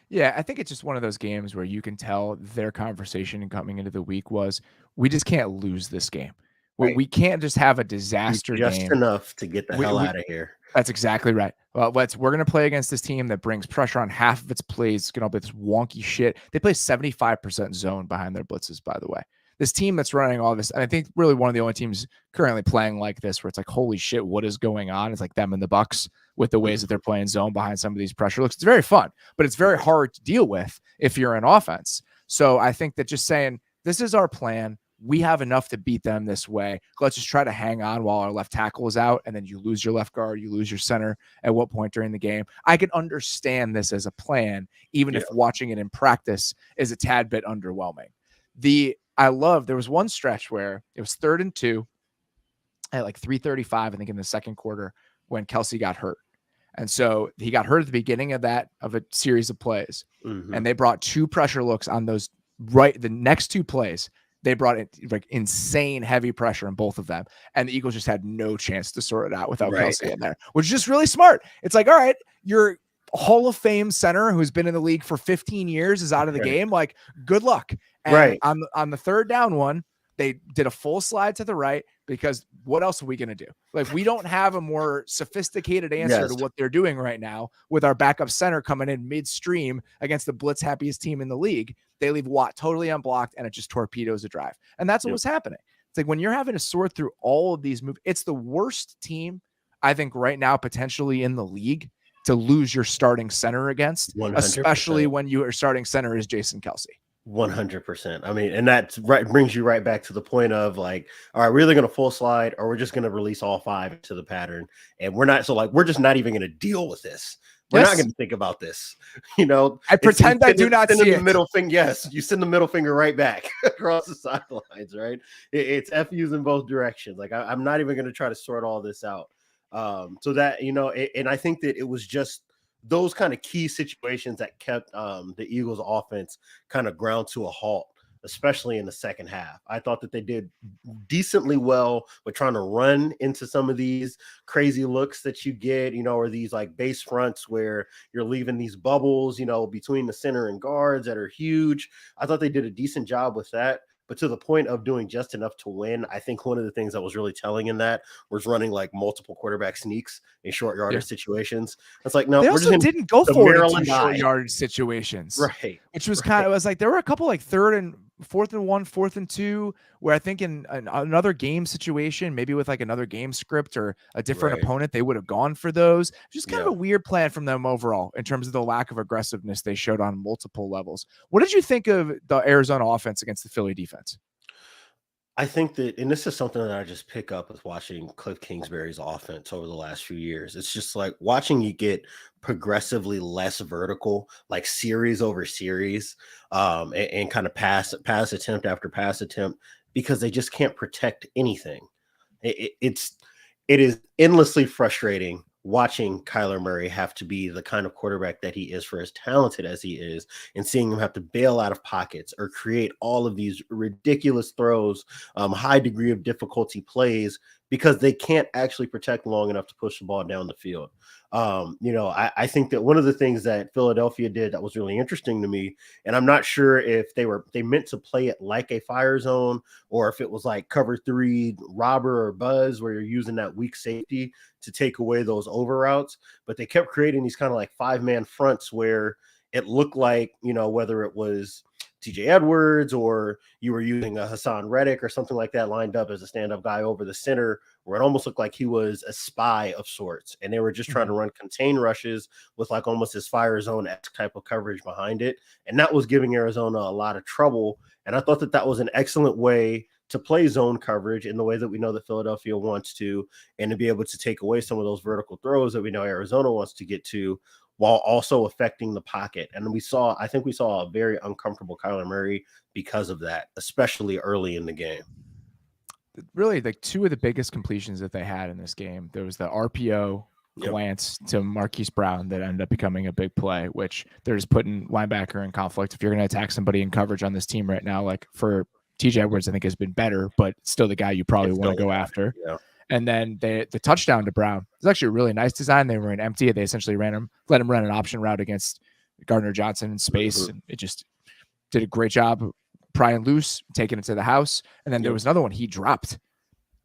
Yeah, I think it's just one of those games where you can tell their conversation coming into the week was, we just can't lose this game. Right. We can't just have a disaster just game. Enough to get the hell out of here. That's exactly right. Well, we're going to play against this team that brings pressure on half of its plays. It's going to be this wonky shit. They play 75% zone behind their blitzes, by the way. This team that's running all this, and I think really one of the only teams currently playing like this, where it's like, holy shit, what is going on? It's like them and the Bucks with the ways that they're playing zone behind some of these pressure looks. It's very fun, but it's very hard to deal with if you're in offense. So I think that just saying, this is our plan, we have enough to beat them this way, let's just try to hang on while our left tackle is out, and then you lose your left guard, you lose your center at what point during the game. I can understand this as a plan, even if watching it in practice is a tad bit underwhelming. There was one stretch where it was 3rd and 2 at like 3:35, I think, in the second quarter, when Kelsey got hurt. And so he got hurt at the beginning of a series of plays. Mm-hmm. And they brought 2 pressure looks on those the next 2 plays. They brought in like insane heavy pressure in both of them. And the Eagles just had no chance to sort it out without Kelsey in there, which is just really smart. It's like, all right, your Hall of Fame center who's been in the league for 15 years is out of the game. Like, good luck. And on the 3rd down one, they did a full slide to the right, because what else are we going to do? Like, we don't have a more sophisticated answer to what they're doing right now with our backup center coming in midstream against the blitz happiest team in the league. They leave Watt totally unblocked, and it just torpedoes a drive. And that's what was happening. It's like, when you're having to sort through all of these moves, it's the worst team, I think, right now, potentially in the league to lose your starting center against, 100%. Especially when your starting center is Jason Kelsey. 100%. I mean, and that brings you right back to the point of like, all right, we're either going to full slide or we're just going to release all 5 to the pattern. And we're just not even going to deal with this. We're not Yes. going to think about this. You know, I pretend I do not see the it. middle finger. Yes, you send the middle finger right back across the sidelines, right? It's FUs in both directions. Like I'm not even going to try to sort all this out. So that, you know, and I think that it was just those kind of key situations that kept the Eagles offense kind of ground to a halt, especially in the second half. I thought that they did decently well with trying to run into some of these crazy looks that you get, you know, or these like base fronts where you're leaving these bubbles, you know, between the center and guards that are huge. I thought they did a decent job with that. But to the point of doing just enough to win, I think one of the things that was really telling in that was running like multiple quarterback sneaks in short yardage situations. It's like, no, They we're also just didn't go the for it in Maryland 2 short eye. yardage situations, Right. which was kind of, it was like there were a couple like 4th and 1, 4th and 2, where I think in another game situation, maybe with like another game script or a different opponent, they would have gone for those. Just kind of a weird plan from them overall in terms of the lack of aggressiveness they showed on multiple levels. What did you think of the Arizona offense against the Philly defense? I think that, and this is something that I just pick up with watching Cliff Kingsbury's offense over the last few years. It's just like watching you get progressively less vertical, like series over series, and kind of pass attempt after pass attempt, because they just can't protect anything. It is endlessly frustrating watching Kyler Murray have to be the kind of quarterback that he is for as talented as he is, and seeing him have to bail out of pockets or create all of these ridiculous throws, high degree of difficulty plays, because they can't actually protect long enough to push the ball down the field. You know, I think that one of the things that Philadelphia did that was really interesting to me, and I'm not sure if they meant to play it like a fire zone, or if it was like cover 3 robber or buzz where you're using that weak safety to take away those over routes, but they kept creating these kind of like 5-man fronts where it looked like, you know, whether it was TJ Edwards or you were using a Hassan Reddick or something like that lined up as a stand-up guy over the center, where it almost looked like he was a spy of sorts, and they were just trying to run contain rushes with like almost this fire zone-esque type of coverage behind it, and that was giving Arizona a lot of trouble. And I thought that that was an excellent way to play zone coverage in the way that we know that Philadelphia wants to, and to be able to take away some of those vertical throws that we know Arizona wants to get to, while also affecting the pocket. And I think we saw a very uncomfortable Kyler Murray because of that, especially early in the game. Really, like 2 of the biggest completions that they had in this game, there was the RPO glance to Marquise Brown that ended up becoming a big play, which they're just putting linebacker in conflict. If you're going to attack somebody in coverage on this team right now, like for TJ Edwards, I think has been better, but still the guy you probably want to go after. Yeah. And then the touchdown to Brown was actually a really nice design. They were in empty. They essentially let him run an option route against Gardner Johnson in space. And it just did a great job prying loose, taking it to the house. And then there was another one he dropped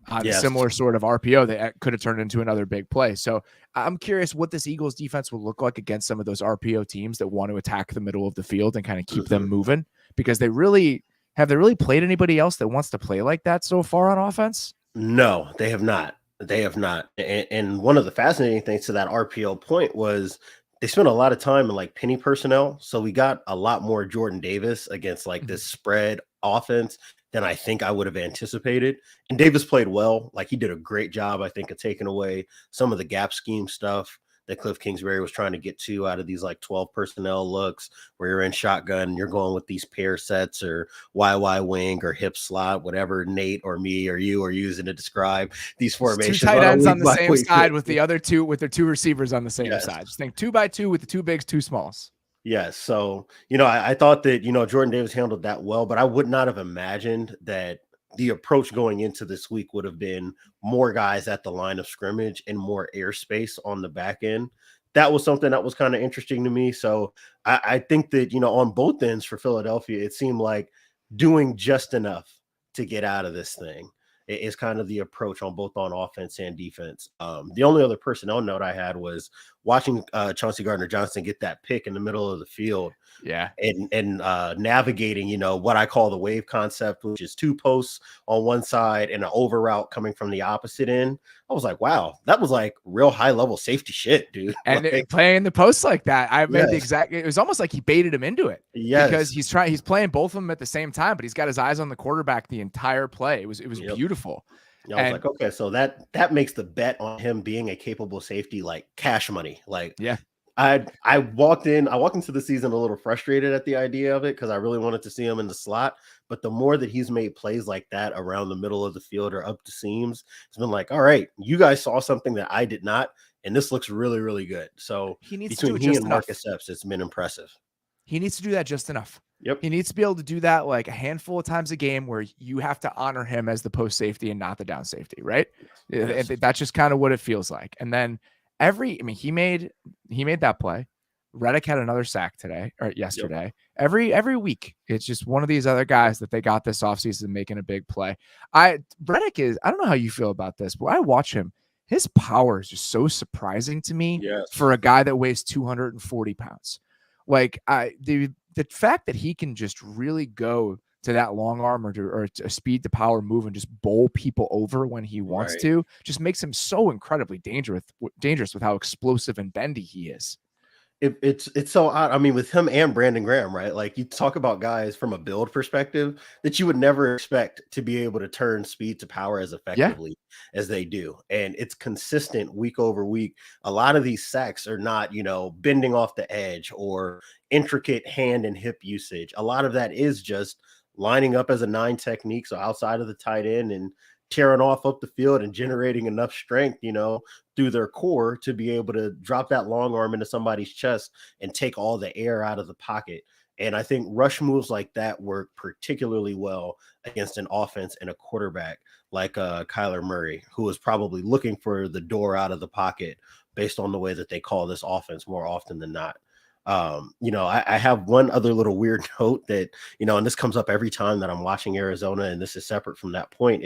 on a similar sort of RPO that could have turned into another big play. So I'm curious what this Eagles defense will look like against some of those RPO teams that want to attack the middle of the field and kind of keep them moving, because they really played anybody else that wants to play like that so far on offense? No, they have not. They have not. And one of the fascinating things to that RPO point was they spent a lot of time in like penny personnel. So we got a lot more Jordan Davis against like this spread offense than I think I would have anticipated. And Davis played well. Like he did a great job, I think, of taking away some of the gap scheme stuff that Cliff Kingsbury was trying to get to out of these like 12 personnel looks where you're in shotgun, you're going with these pair sets or YY wing or hip slot, whatever Nate or me or you are using to describe these formations. 2 tight ends on the same side with the other 2, with their 2 receivers on the same side. Just think 2 by 2 with the 2 bigs, 2 smalls. Yes. So, you know, I thought that, you know, Jordan Davis handled that well, but I would not have imagined that the approach going into this week would have been more guys at the line of scrimmage and more airspace on the back end. That was something that was kind of interesting to me. So I think that, you know, on both ends for Philadelphia, it seemed like doing just enough to get out of this thing is kind of the approach on both on offense and defense. The only other personnel note I had was watching Chauncey Gardner-Johnson get that pick in the middle of the field. Yeah. And navigating, you know, what I call the wave concept, which is 2 posts on one side and an over route coming from the opposite end. I was like, wow, that was like real high level safety shit, dude. And like, playing the post like that, I made the exact, it was almost like he baited him into it. Yes. Because he's playing both of them at the same time, but he's got his eyes on the quarterback the entire play. It was beautiful. I was like, okay, so that makes the bet on him being a capable safety like cash money. Like, I walked into the season a little frustrated at the idea of it because I really wanted to see him in the slot. But the more that he's made plays like that around the middle of the field or up the seams, it's been like, all right, you guys saw something that I did not, and this looks really, really good. So he needs to do it between he just and enough. Marcus Epps, it's been impressive. He needs to do that just enough. Yep. He needs to be able to do that like a handful of times a game where you have to honor him as the post safety and not the down safety, right? Yes. That's just kind of what it feels like. And then he made that play. Reddick had another sack today or yesterday. Yep. Every week, it's just one of these other guys that they got this offseason making a big play. Reddick is, I don't know how you feel about this, but when I watch him, his power is just so surprising to me for a guy that weighs 240 pounds. Like the fact that he can just really go to that long arm or a speed to power move and just bowl people over when he wants to just makes him so incredibly dangerous with how explosive and bendy he is. It's so odd. I mean, with him and Brandon Graham, right? Like you talk about guys from a build perspective that you would never expect to be able to turn speed to power as effectively as they do. And it's consistent week over week. A lot of these sacks are not, bending off the edge or intricate hand and hip usage. A lot of that is just lining up as a 9 technique. So outside of the tight end and tearing off up the field and generating enough strength, through their core to be able to drop that long arm into somebody's chest and take all the air out of the pocket. And I think rush moves like that work particularly well against an offense and a quarterback like Kyler Murray, who is probably looking for the door out of the pocket based on the way that they call this offense more often than not. I have one other little weird note that, and this comes up every time that I'm watching Arizona, and this is separate from that point.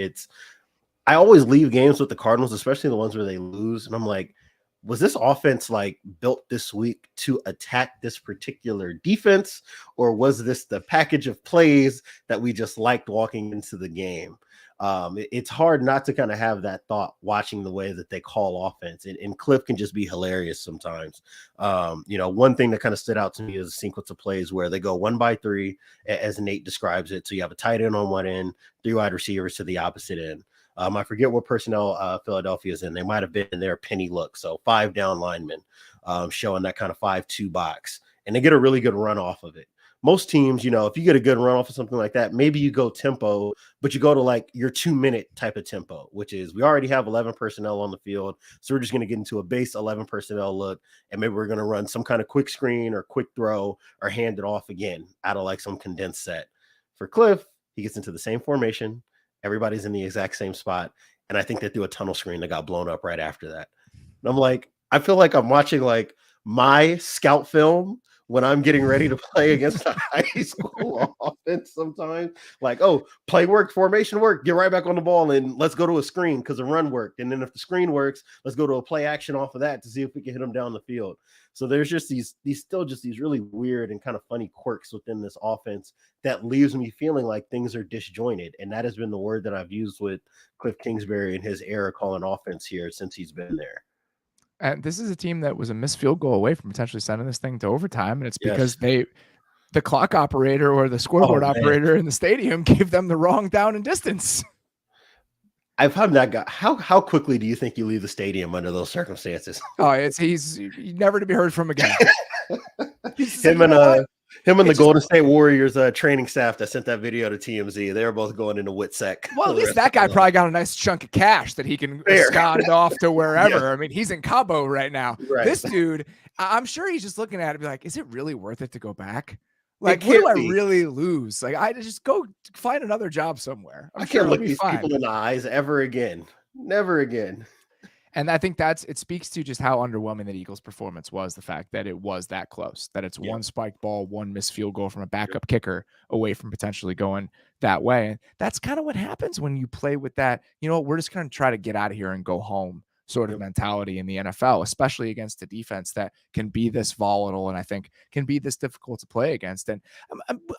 I always leave games with the Cardinals, especially the ones where they lose. And I'm like, was this offense like built this week to attack this particular defense? Or was this the package of plays that we just liked walking into the game? It's hard not to kind of have that thought watching the way that they call offense, and Cliff can just be hilarious sometimes. One thing that kind of stood out to me is a sequence of plays where they go 1 by 3, as Nate describes it. So you have a tight end on one end, 3 wide receivers to the opposite end. I forget what personnel Philadelphia's in. They might have been in their penny look. So 5 down linemen, showing that kind of 5-2 box, and they get a really good run off of it. Most teams, if you get a good run off of something like that, maybe you go tempo, but you go to like your 2-minute type of tempo, which is we already have 11 personnel on the field. So we're just going to get into a base 11 personnel look. And maybe we're going to run some kind of quick screen or quick throw or hand it off again out of like some condensed set. For Cliff, he gets into the same formation. Everybody's in the exact same spot. And I think they threw a tunnel screen that got blown up right after that. And I'm like, I feel like I'm watching like my scout film when I'm getting ready to play against a high school offense sometimes. Like, oh, play worked, formation worked, get right back on the ball and let's go to a screen because the run worked. And then if the screen works, let's go to a play action off of that to see if we can hit them down the field. So there's just these really weird and kind of funny quirks within this offense that leaves me feeling like things are disjointed. And that has been the word that I've used with Cliff Kingsbury and his era calling offense here since he's been there. And this is a team that was a missed field goal away from potentially sending this thing to overtime. And it's because the clock operator or the scoreboard operator in the stadium gave them the wrong down and distance. I've had that guy. How quickly do you think you leave the stadium under those circumstances? He's never to be heard from again. Him and the Golden State Warriors training staff that sent that video to TMZ, they were both going into WITSEC. Well, at least that guy probably got a nice chunk of cash that he can abscond off to wherever. Yeah. I mean, he's in Cabo right now. Right. This dude, I'm sure he's just looking at it and be like, is it really worth it to go back? Like, what do I really lose? Like, I just go find another job somewhere. I can't look these people in the eyes ever again. Never again. And I think it speaks to just how underwhelming that Eagles performance was. The fact that it was that close, that it's one spiked ball, one missed field goal from a backup kicker away from potentially going that way. And that's kind of what happens when you play with that, we're just going to try to get out of here and go home sort of mentality in the NFL, especially against a defense that can be this volatile and I think can be this difficult to play against. And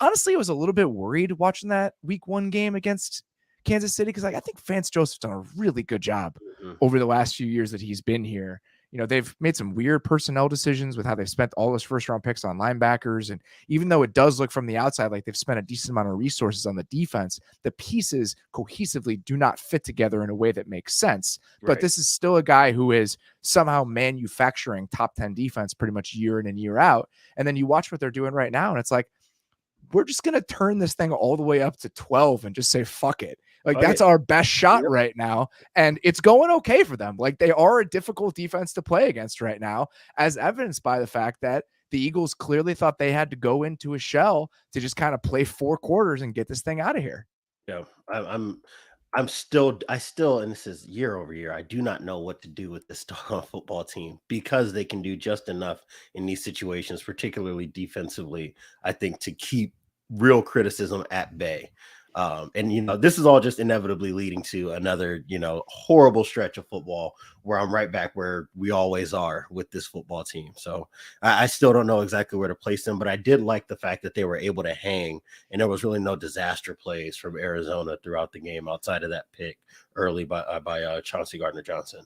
honestly, I was a little bit worried watching that week 1 game against Kansas City because I think Vance Joseph's done a really good job over the last few years that he's been here. they've made some weird personnel decisions with how they've spent all those first round picks on linebackers. And even though it does look from the outside like they've spent a decent amount of resources on the defense, the pieces cohesively do not fit together in a way that makes sense. Right. But this is still a guy who is somehow manufacturing top 10 defense pretty much year in and year out. And then you watch what they're doing right now, and it's like, we're just going to turn this thing all the way up to 12 and just say, fuck it. Like, that's our best shot right now. And it's going okay for them. Like, they are a difficult defense to play against right now, as evidenced by the fact that the Eagles clearly thought they had to go into a shell to just kind of play 4 quarters and get this thing out of here. Yeah, I still, and this is year over year, I do not know what to do with this doggone football team, because they can do just enough in these situations, particularly defensively, I think, to keep real criticism at bay. And this is all just inevitably leading to another, horrible stretch of football where I'm right back where we always are with this football team. So I still don't know exactly where to place them, but I did like the fact that they were able to hang, and there was really no disaster plays from Arizona throughout the game outside of that pick early by Chauncey Gardner-Johnson.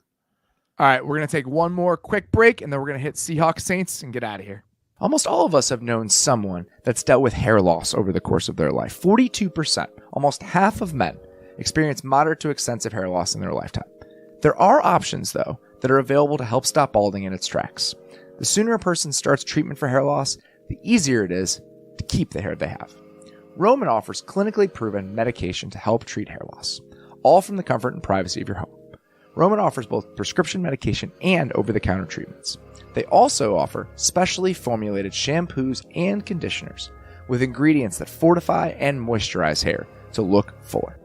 All right, we're going to take one more quick break, and then we're going to hit Seahawks-Saints and get out of here. Almost all of us have known someone that's dealt with hair loss over the course of their life. 42%, almost half of men, experience moderate to extensive hair loss in their lifetime. There are options, though, that are available to help stop balding in its tracks. The sooner a person starts treatment for hair loss, the easier it is to keep the hair they have. Roman offers clinically proven medication to help treat hair loss, all from the comfort and privacy of your home. Roman offers both prescription medication and over-the-counter treatments. They also offer specially formulated shampoos and conditioners with ingredients that fortify and moisturize hair to look fuller.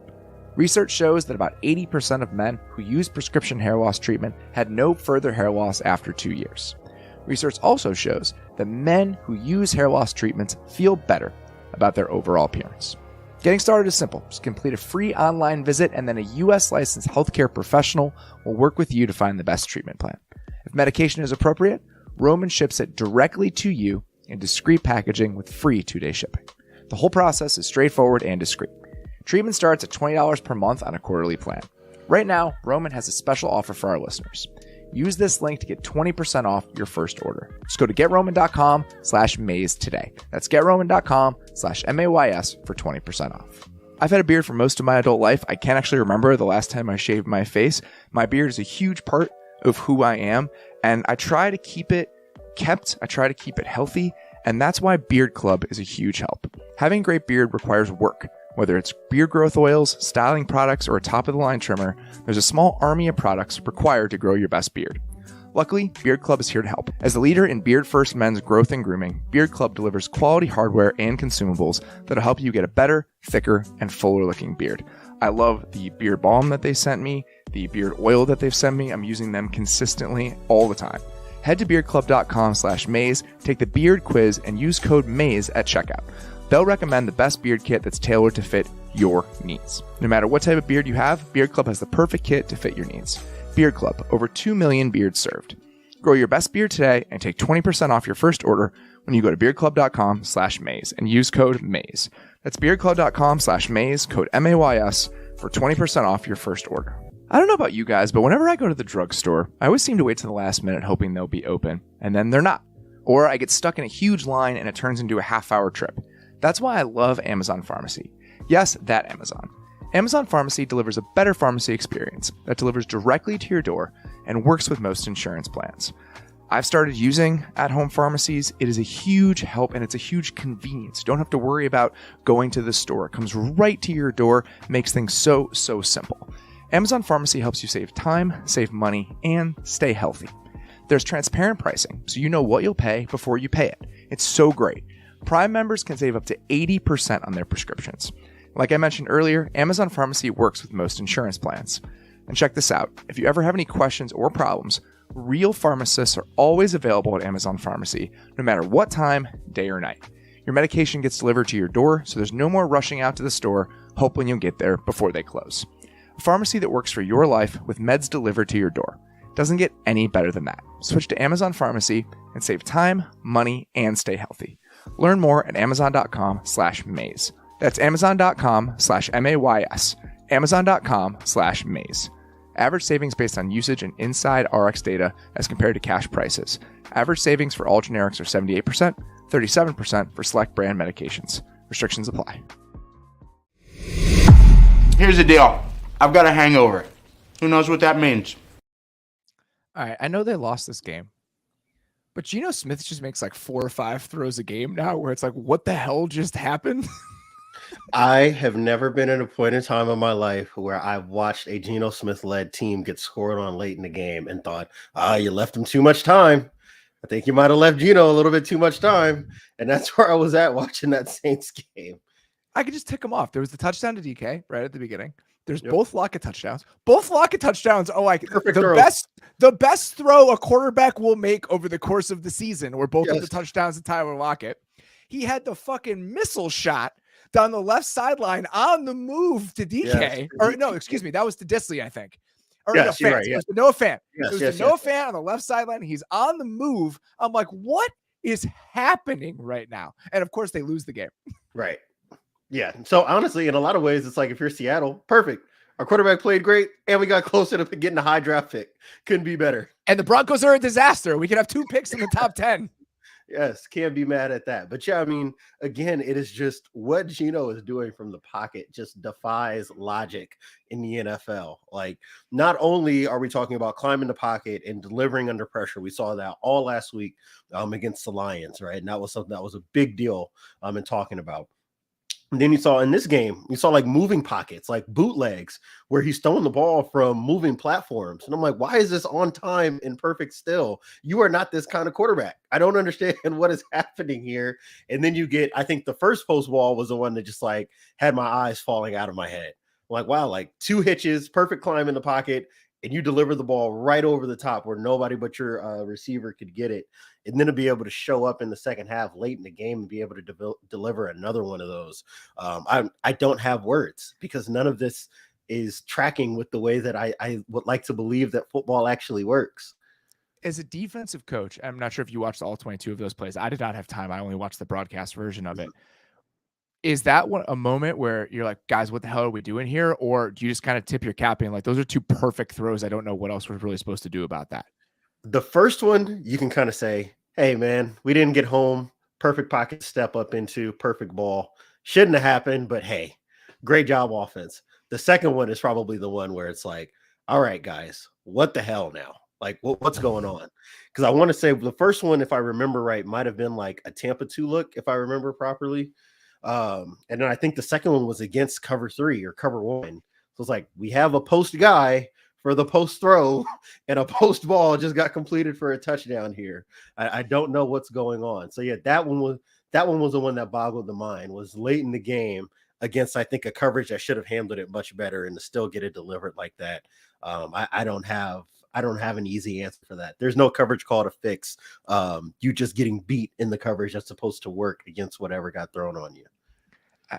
Research shows that about 80% of men who used prescription hair loss treatment had no further hair loss after 2 years. Research also shows that men who use hair loss treatments feel better about their overall appearance. Getting started is simple. Just complete a free online visit, and then a U.S. licensed healthcare professional will work with you to find the best treatment plan. If medication is appropriate, Roman ships it directly to you in discreet packaging with free 2-day shipping. The whole process is straightforward and discreet. Treatment starts at $20 per month on a quarterly plan. Right now, Roman has a special offer for our listeners. Use this link to get 20% off your first order. Just go to GetRoman.com/Mays today. That's GetRoman.com/MAYS for 20% off. I've had a beard for most of my adult life. I can't actually remember the last time I shaved my face. My beard is a huge part of who I am, and I try to keep it kept. I try to keep it healthy, and that's why Beard Club is a huge help. Having a great beard requires work. Whether it's beard growth oils, styling products, or a top-of-the-line trimmer, there's a small army of products required to grow your best beard. Luckily, Beard Club is here to help. As the leader in beard-first men's growth and grooming, Beard Club delivers quality hardware and consumables that'll help you get a better, thicker, and fuller-looking beard. I love the beard balm that they sent me, the beard oil that they've sent me. I'm using them consistently all the time. Head to beardclub.com/Mays, take the beard quiz, and use code MAYS at checkout. They'll recommend the best beard kit that's tailored to fit your needs. No matter what type of beard you have, Beard Club has the perfect kit to fit your needs. Beard Club, over 2 million beards served. Grow your best beard today and take 20% off your first order when you go to beardclub.com/Mays and use code MAYS. That's beardclub.com/Mays, code MAYS for 20% off your first order. I don't know about you guys, but whenever I go to the drugstore, I always seem to wait to the last minute hoping they'll be open, and then they're not. Or I get stuck in a huge line and it turns into a half-hour trip. That's why I love Amazon Pharmacy. Yes, that Amazon. Amazon Pharmacy delivers a better pharmacy experience that delivers directly to your door and works with most insurance plans. I've started using at-home pharmacies. It is a huge help and it's a huge convenience. You don't have to worry about going to the store. It comes right to your door, makes things so simple. Amazon Pharmacy helps you save time, save money, and stay healthy. There's transparent pricing, so you know what you'll pay before you pay it. It's so great. Prime members can save up to 80% on their prescriptions. Like I mentioned earlier, Amazon Pharmacy works with most insurance plans. And check this out. If you ever have any questions or problems, real pharmacists are always available at Amazon Pharmacy, no matter what time, day or night. Your medication gets delivered to your door, so there's no more rushing out to the store, hoping you'll get there before they close. A pharmacy that works for your life with meds delivered to your door. Doesn't get any better than that. Switch to Amazon Pharmacy and save time, money, and stay healthy. Learn more at amazon.com/Mays. That's amazon.com/MAYS. Amazon.com/Mays. Average savings based on usage and inside RX data as compared to cash prices. Average savings for all generics are 78%, 37% for select brand medications. Restrictions apply. Here's the deal. I've got a hangover. Who knows what that means? All right, I know they lost this game, but Geno Smith just makes like 4 or 5 throws a game now where it's like, what the hell just happened? I have never been at a point in time in my life where I've watched a Geno Smith-led team get scored on late in the game and thought, you left him too much time. I think you might have left Geno a little bit too much time. And that's where I was at watching that Saints game. I could just tick him off. There was the touchdown to DK right at the beginning. There's both Lockett touchdowns. Both Lockett touchdowns. Oh, like the best throw a quarterback will make over the course of the season were both of the touchdowns to Tyler Lockett. He had the fucking missile shot down the left sideline on the move to DK. Yes. Or no, excuse me, that was to Disley, I think. Or yes, no, Fant. right, It was the Noah Fant. Yes, it was the Noah Fant on the left sideline. He's on the move. I'm like, what is happening right now? And of course, they lose the game. Right. Yeah. So honestly, in a lot of ways, it's like if you're Seattle, perfect. Our quarterback played great, and we got closer to getting a high draft pick. Couldn't be better. And the Broncos are a disaster. We could have 2 picks in the top 10. Yes, can't be mad at that. But yeah, I mean, again, it is just what Geno is doing from the pocket just defies logic in the NFL. Like, not only are we talking about climbing the pocket and delivering under pressure, we saw that all last week against the Lions, right? And that was something that was a big deal in talking about. And then you saw in this game, you saw like moving pockets, like bootlegs, where he's throwing the ball from moving platforms. And I'm like, why is this on time and perfect still? You are not this kind of quarterback. I don't understand what is happening here. And then you get, I think the first post ball was the one that just like had my eyes falling out of my head. I'm like, wow, like 2 hitches, perfect climb in the pocket, and you deliver the ball right over the top where nobody but your receiver could get it. And then to be able to show up in the second half late in the game and be able to deliver another one of those. I don't have words because none of this is tracking with the way that I would like to believe that football actually works. As a defensive coach, I'm not sure if you watched all 22 of those plays. I did not have time. I only watched the broadcast version of it. Is that a moment where you're like, guys, what the hell are we doing here? Or do you just kind of tip your cap and like, those are 2 perfect throws. I don't know what else we're really supposed to do about that. The first one, you can kind of say, hey, man, we didn't get home. Perfect pocket step up into perfect ball. Shouldn't have happened, but hey, great job offense. The second one is probably the one where it's like, all right, guys, what the hell now? Like, what's going on? Because I want to say the first one, if I remember right, might have been like a Tampa 2 look, if I remember properly. And then I think the second one was against cover 3 or cover 1. So it's like, we have a post guy for the post throw and a post ball just got completed for a touchdown here. I don't know what's going on. So yeah, that one was the one that boggled the mind, was late in the game against, I think, a coverage that should have handled it much better and to still get it delivered like that. I don't have an easy answer for that. There's no coverage call to fix. You just getting beat in the coverage that's supposed to work against whatever got thrown on you.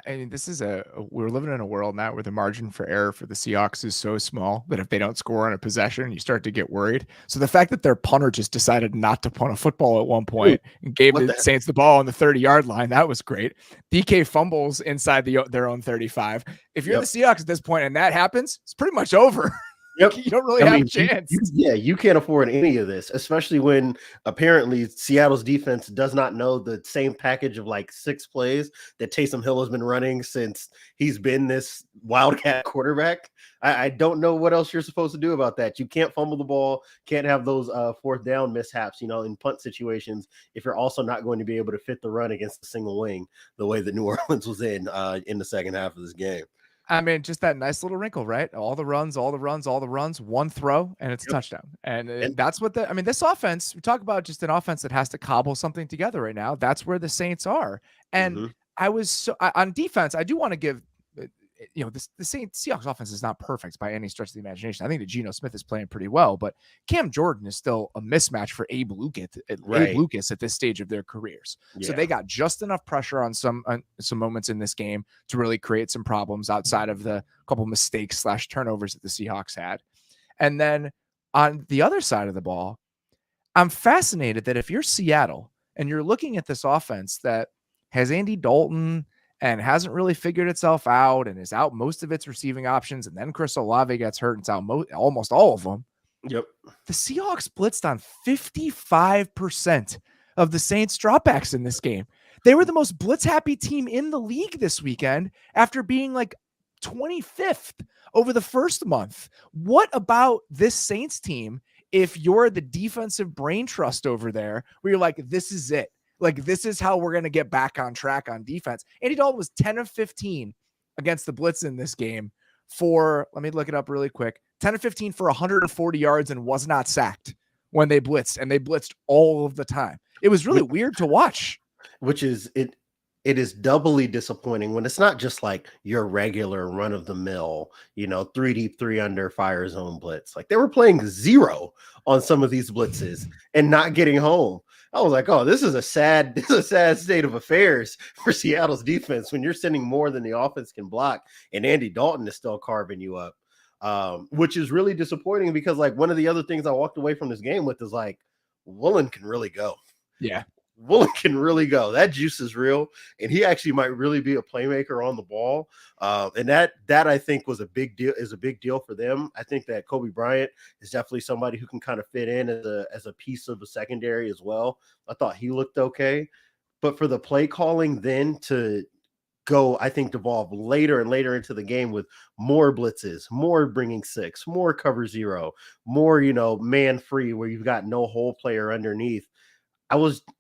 I mean, this is we're living in a world now where the margin for error for the Seahawks is so small that if they don't score on a possession, you start to get worried. So the fact that their punter just decided not to punt a football at one point and gave the Saints the ball on the 30-yard line, that was great. DK fumbles inside their own 35. If you're the Seahawks at this point and that happens, it's pretty much over. Yep. You don't really have a chance. You can't afford any of this, especially when apparently Seattle's defense does not know the same package of like 6 plays that Taysom Hill has been running since he's been this wildcat quarterback. I don't know what else you're supposed to do about that. You can't fumble the ball, can't have those 4th down mishaps, in punt situations if you're also not going to be able to fit the run against a single wing the way that New Orleans was in the second half of this game. I mean, just that nice little wrinkle, right? All the runs, 1 throw, and it's a touchdown. And that's what this offense, we talk about just an offense that has to cobble something together right now. That's where the Saints are. And I was on defense, I do want to give, the Seahawks offense is not perfect by any stretch of the imagination. I think that Geno Smith is playing pretty well, but Cam Jordan is still a mismatch for Abe Lucas at this stage of their careers. Yeah. So they got just enough pressure on some moments in this game to really create some problems outside of the couple mistakes / turnovers that the Seahawks had. And then on the other side of the ball, I'm fascinated that if you're Seattle and you're looking at this offense that has Andy Dalton and hasn't really figured itself out and is out most of its receiving options. And then Chris Olave gets hurt and it's out almost all of them. Yep. The Seahawks blitzed on 55% of the Saints dropbacks in this game. They were the most blitz happy team in the league this weekend after being like 25th over the first month. What about this Saints team? If you're the defensive brain trust over there, where you're like, this is it. Like, this is how we're going to get back on track on defense. Andy Dalton was 10 of 15 against the blitz in this game for, let me look it up really quick, 10 of 15 for 140 yards and was not sacked when they blitzed, and they blitzed all of the time. It was really weird to watch. Which is, it is doubly disappointing when it's not just like your regular run of the mill, 3 deep, 3 under fire zone blitz. Like, they were playing 0 on some of these blitzes and not getting home. I was like, oh, this is a sad state of affairs for Seattle's defense when you're sending more than the offense can block, and Andy Dalton is still carving you up, which is really disappointing because, like, one of the other things I walked away from this game with is, like, Woolen can really go. Yeah. Woolen can really go. That juice is real, and he actually might really be a playmaker on the ball. And that I think was a big deal for them. I think that Kobe Bryant is definitely somebody who can kind of fit in as a piece of the secondary as well. I thought he looked okay, but for the play calling then to go, I think, devolve later and later into the game with more blitzes, more bringing 6, more cover 0, more, man free where you've got no hole player underneath.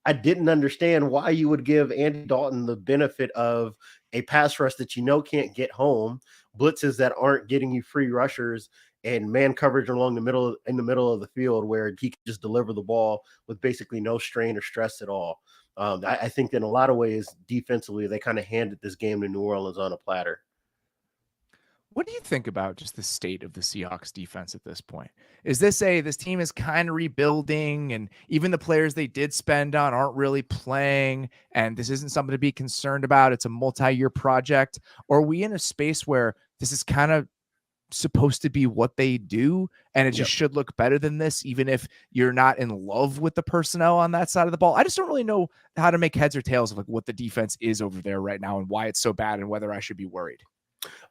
I didn't understand why you would give Andy Dalton the benefit of a pass rush that can't get home, blitzes that aren't getting you free rushers, and man coverage in the middle of the field where he can just deliver the ball with basically no strain or stress at all. I think that in a lot of ways, defensively, they kind of handed this game to New Orleans on a platter. What do you think about just the state of the Seahawks defense at this point? Is this team is kind of rebuilding, and even the players they did spend on aren't really playing, and this isn't something to be concerned about? It's a multi-year project. Or are we in a space where this is kind of supposed to be what they do, and it just should look better than this, even if you're not in love with the personnel on that side of the ball? I just don't really know how to make heads or tails of like what the defense is over there right now and why it's so bad and whether I should be worried.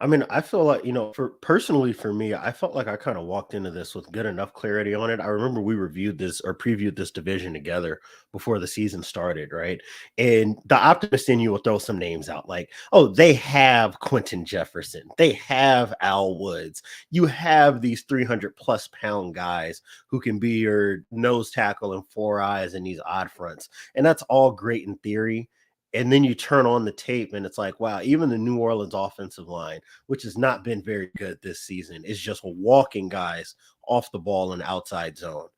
I mean, I feel like, for me, I felt like I kind of walked into this with good enough clarity on it. I remember we previewed this division together before the season started, right? And the optimist in you will throw some names out like, oh, they have Quentin Jefferson. They have Al Woods. You have these 300+ pound guys who can be your nose tackle and 4 eyes in these odd fronts. And that's all great in theory. And then you turn on the tape and it's like, wow, even the New Orleans offensive line, which has not been very good this season, is just walking guys off the ball in the outside zone.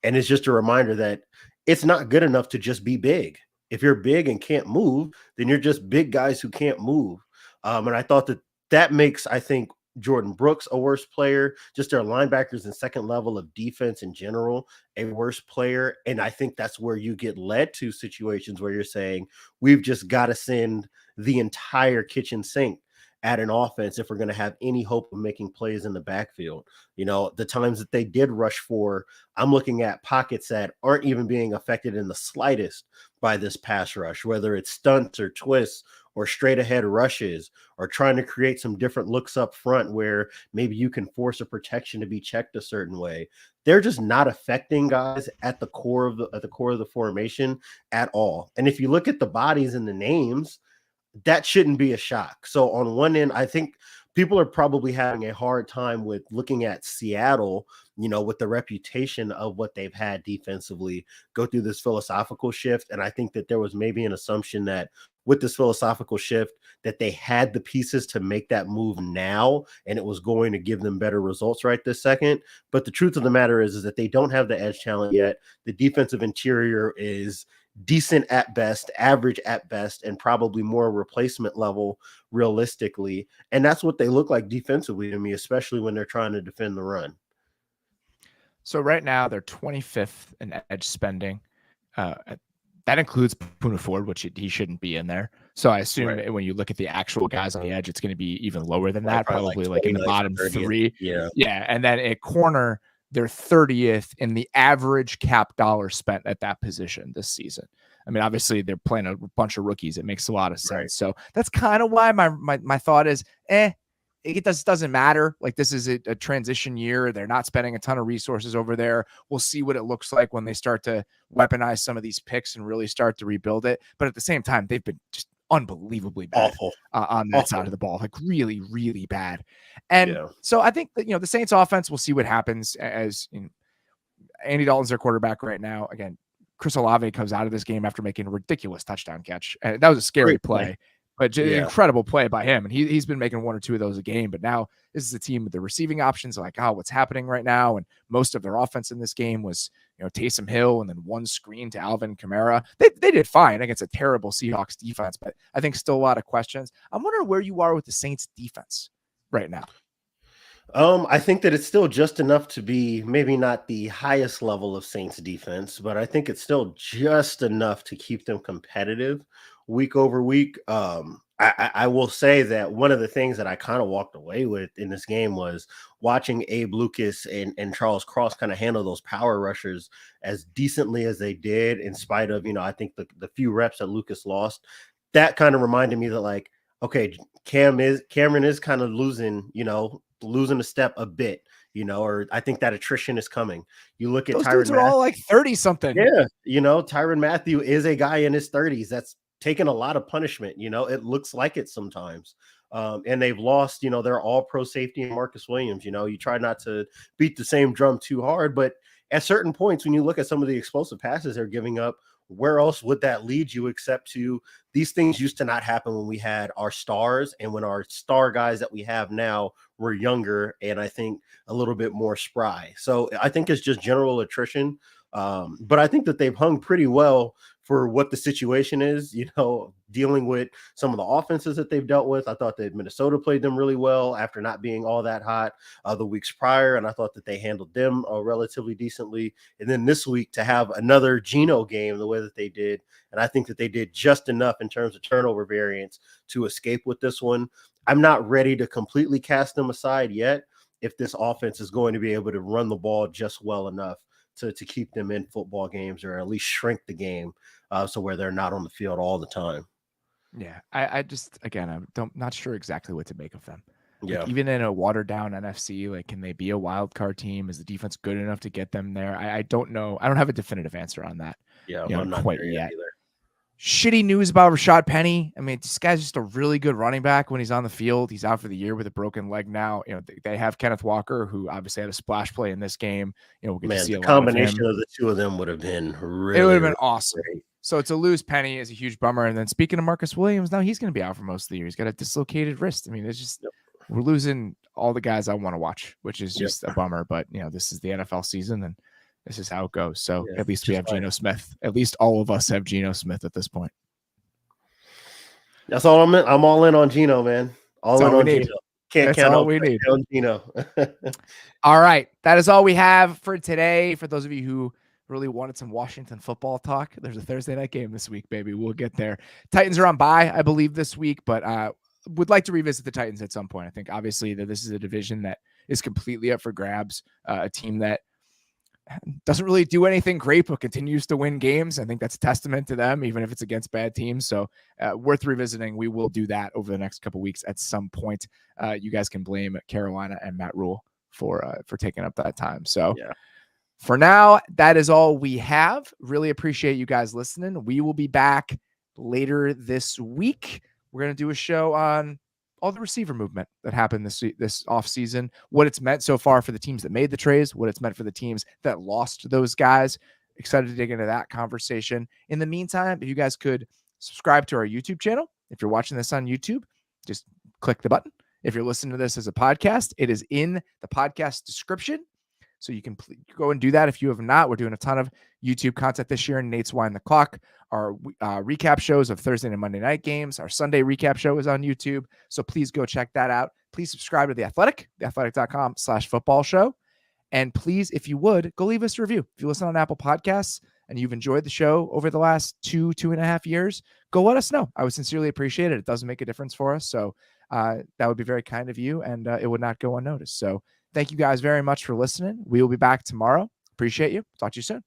And it's just a reminder that it's not good enough to just be big. If you're big and can't move, then you're just big guys who can't move. And I thought that makes, I think, Jordan Brooks a worse player, just their linebackers and second level of defense in general, a worse player. And I think that's where you get led to situations where you're saying, we've just got to send the entire kitchen sink at an offense if we're going to have any hope of making plays in the backfield. The times that they did rush for, I'm looking at pockets that aren't even being affected in the slightest by this pass rush, whether it's stunts or twists or straight ahead rushes, or trying to create some different looks up front where maybe you can force a protection to be checked a certain way. They're just not affecting guys at the core of the formation at all. And if you look at the bodies and the names, that shouldn't be a shock. So on one end, I think people are probably having a hard time with looking at Seattle, with the reputation of what they've had defensively, go through this philosophical shift. And I think that there was maybe an assumption that with this philosophical shift that they had the pieces to make that move now, and it was going to give them better results right this second. But the truth of the matter is that they don't have the edge talent yet. The defensive interior is decent at best, average at best, and probably more replacement level realistically. And that's what they look like defensively to me, especially when they're trying to defend the run. So right now they're 25th in edge spending. That includes Poona Ford, which he shouldn't be in there. So I assume when you look at the actual guys on the edge, it's going to be even lower than that, probably like in the bottom 3. Yeah. And then at corner, they're 30th in the average cap dollar spent at that position this season. I mean, obviously they're playing a bunch of rookies. It makes a lot of sense. Right. So that's kind of why my thought is, it doesn't matter. Like, this is a transition year. They're not spending a ton of resources over there. We'll see what it looks like when they start to weaponize some of these picks and really start to rebuild it. But at the same time, they've been just unbelievably bad on that side of the ball, like really, really bad. And so I think that, the Saints offense, we'll see what happens as Andy Dalton's their quarterback right now. Again, Chris Olave comes out of this game after making a ridiculous touchdown catch. And that was a scary play. But an incredible play by him. And he's been making 1 or 2 of those a game. But now this is a team with the receiving options. Like, what's happening right now? And most of their offense in this game was, Taysom Hill and then one screen to Alvin Kamara. They did fine against a terrible Seahawks defense. But I think still a lot of questions. I'm wondering where you are with the Saints defense right now. I think that it's still just enough to be maybe not the highest level of Saints defense, but I think it's still just enough to keep them competitive week over week. I will say that one of the things that I kind of walked away with in this game was watching Abe Lucas and Charles Cross kind of handle those power rushers as decently as they did, in spite of, I think the few reps that Lucas lost. That kind of reminded me that, like, okay, Cameron is kind of losing a step a bit, or I think that attrition is coming. You look at those Tyrann dudes are all like 30 something. Yeah. Tyrann Mathieu is a guy in his 30s that's taken a lot of punishment. It looks like it sometimes. And they've lost, they're all pro safety and Marcus Williams. You try not to beat the same drum too hard, but at certain points, when you look at some of the explosive passes they're giving up, where else would that lead you except to these things used to not happen when we had our stars and when our star guys that we have now were younger and I think a little bit more spry. So I think it's just general attrition. But I think that they've hung pretty well for what the situation is, dealing with some of the offenses that they've dealt with. I thought that Minnesota played them really well after not being all that hot the weeks prior. And I thought that they handled them relatively decently. And then this week to have another Geno game the way that they did. And I think that they did just enough in terms of turnover variance to escape with this one. I'm not ready to completely cast them aside yet if this offense is going to be able to run the ball just well enough to keep them in football games, or at least shrink the game so where they're not on the field all the time. Yeah, I just, again, I'm not sure exactly what to make of them. Yeah. Like, even in a watered down NFC, like, can they be a wild card team? Is the defense good enough to get them there? I don't know. I don't have a definitive answer on that. Yeah, I'm not quite there yet. Either. Shitty news about Rashad Penny. I mean, this guy's just a really good running back when he's on the field. He's out for the year with a broken leg now. They have Kenneth Walker, who obviously had a splash play in this game. We'll get to see a lot combination of of the two of them would have been really. It would have been awesome. Great. So to lose Penny is a huge bummer. And then speaking of Marcus Williams, now he's going to be out for most of the year. He's got a dislocated wrist. I mean, it's just we're losing all the guys I want to watch, which is just a bummer. But this is the NFL season, and this is how it goes. So at least we have Geno Smith. At least all of us have Geno Smith at this point. That's all I'm all in on Geno, man. All in on Geno. That's all we need. On Geno. All right. That is all we have for today. For those of you who really wanted some Washington football talk, there's a Thursday night game this week, baby. We'll get there. Titans are on bye, I believe, this week, but would like to revisit the Titans at some point. I think obviously that this is a division that is completely up for grabs. A team that doesn't really do anything great, but continues to win games. I think that's a testament to them, even if it's against bad teams. So worth revisiting. We will do that over the next couple of weeks at some point. You guys can blame Carolina and Matt Rhule for taking up that time. So for now, that is all we have. Really appreciate you guys listening. We will be back later this week. We're going to do a show on all the receiver movement that happened this offseason, what it's meant so far for the teams that made the trades, what it's meant for the teams that lost those guys. Excited to dig into that conversation. In the meantime, if you guys could subscribe to our YouTube channel. If you're watching this on YouTube, just click the button. If you're listening to this as a podcast, it is in the podcast description. So you can go and do that if you have not. We're doing a ton of YouTube content this year. Nate's Wind the Clock, our recap shows of Thursday and Monday night games. Our Sunday recap show is on YouTube. So please go check that out. Please subscribe to The Athletic, theathletic.com/football show. And please, if you would, go leave us a review. If you listen on Apple Podcasts and you've enjoyed the show over the last 2.5 years, go let us know. I would sincerely appreciate it. It doesn't make a difference for us. So that would be very kind of you, and it would not go unnoticed. So thank you guys very much for listening. We will be back tomorrow. Appreciate you. Talk to you soon.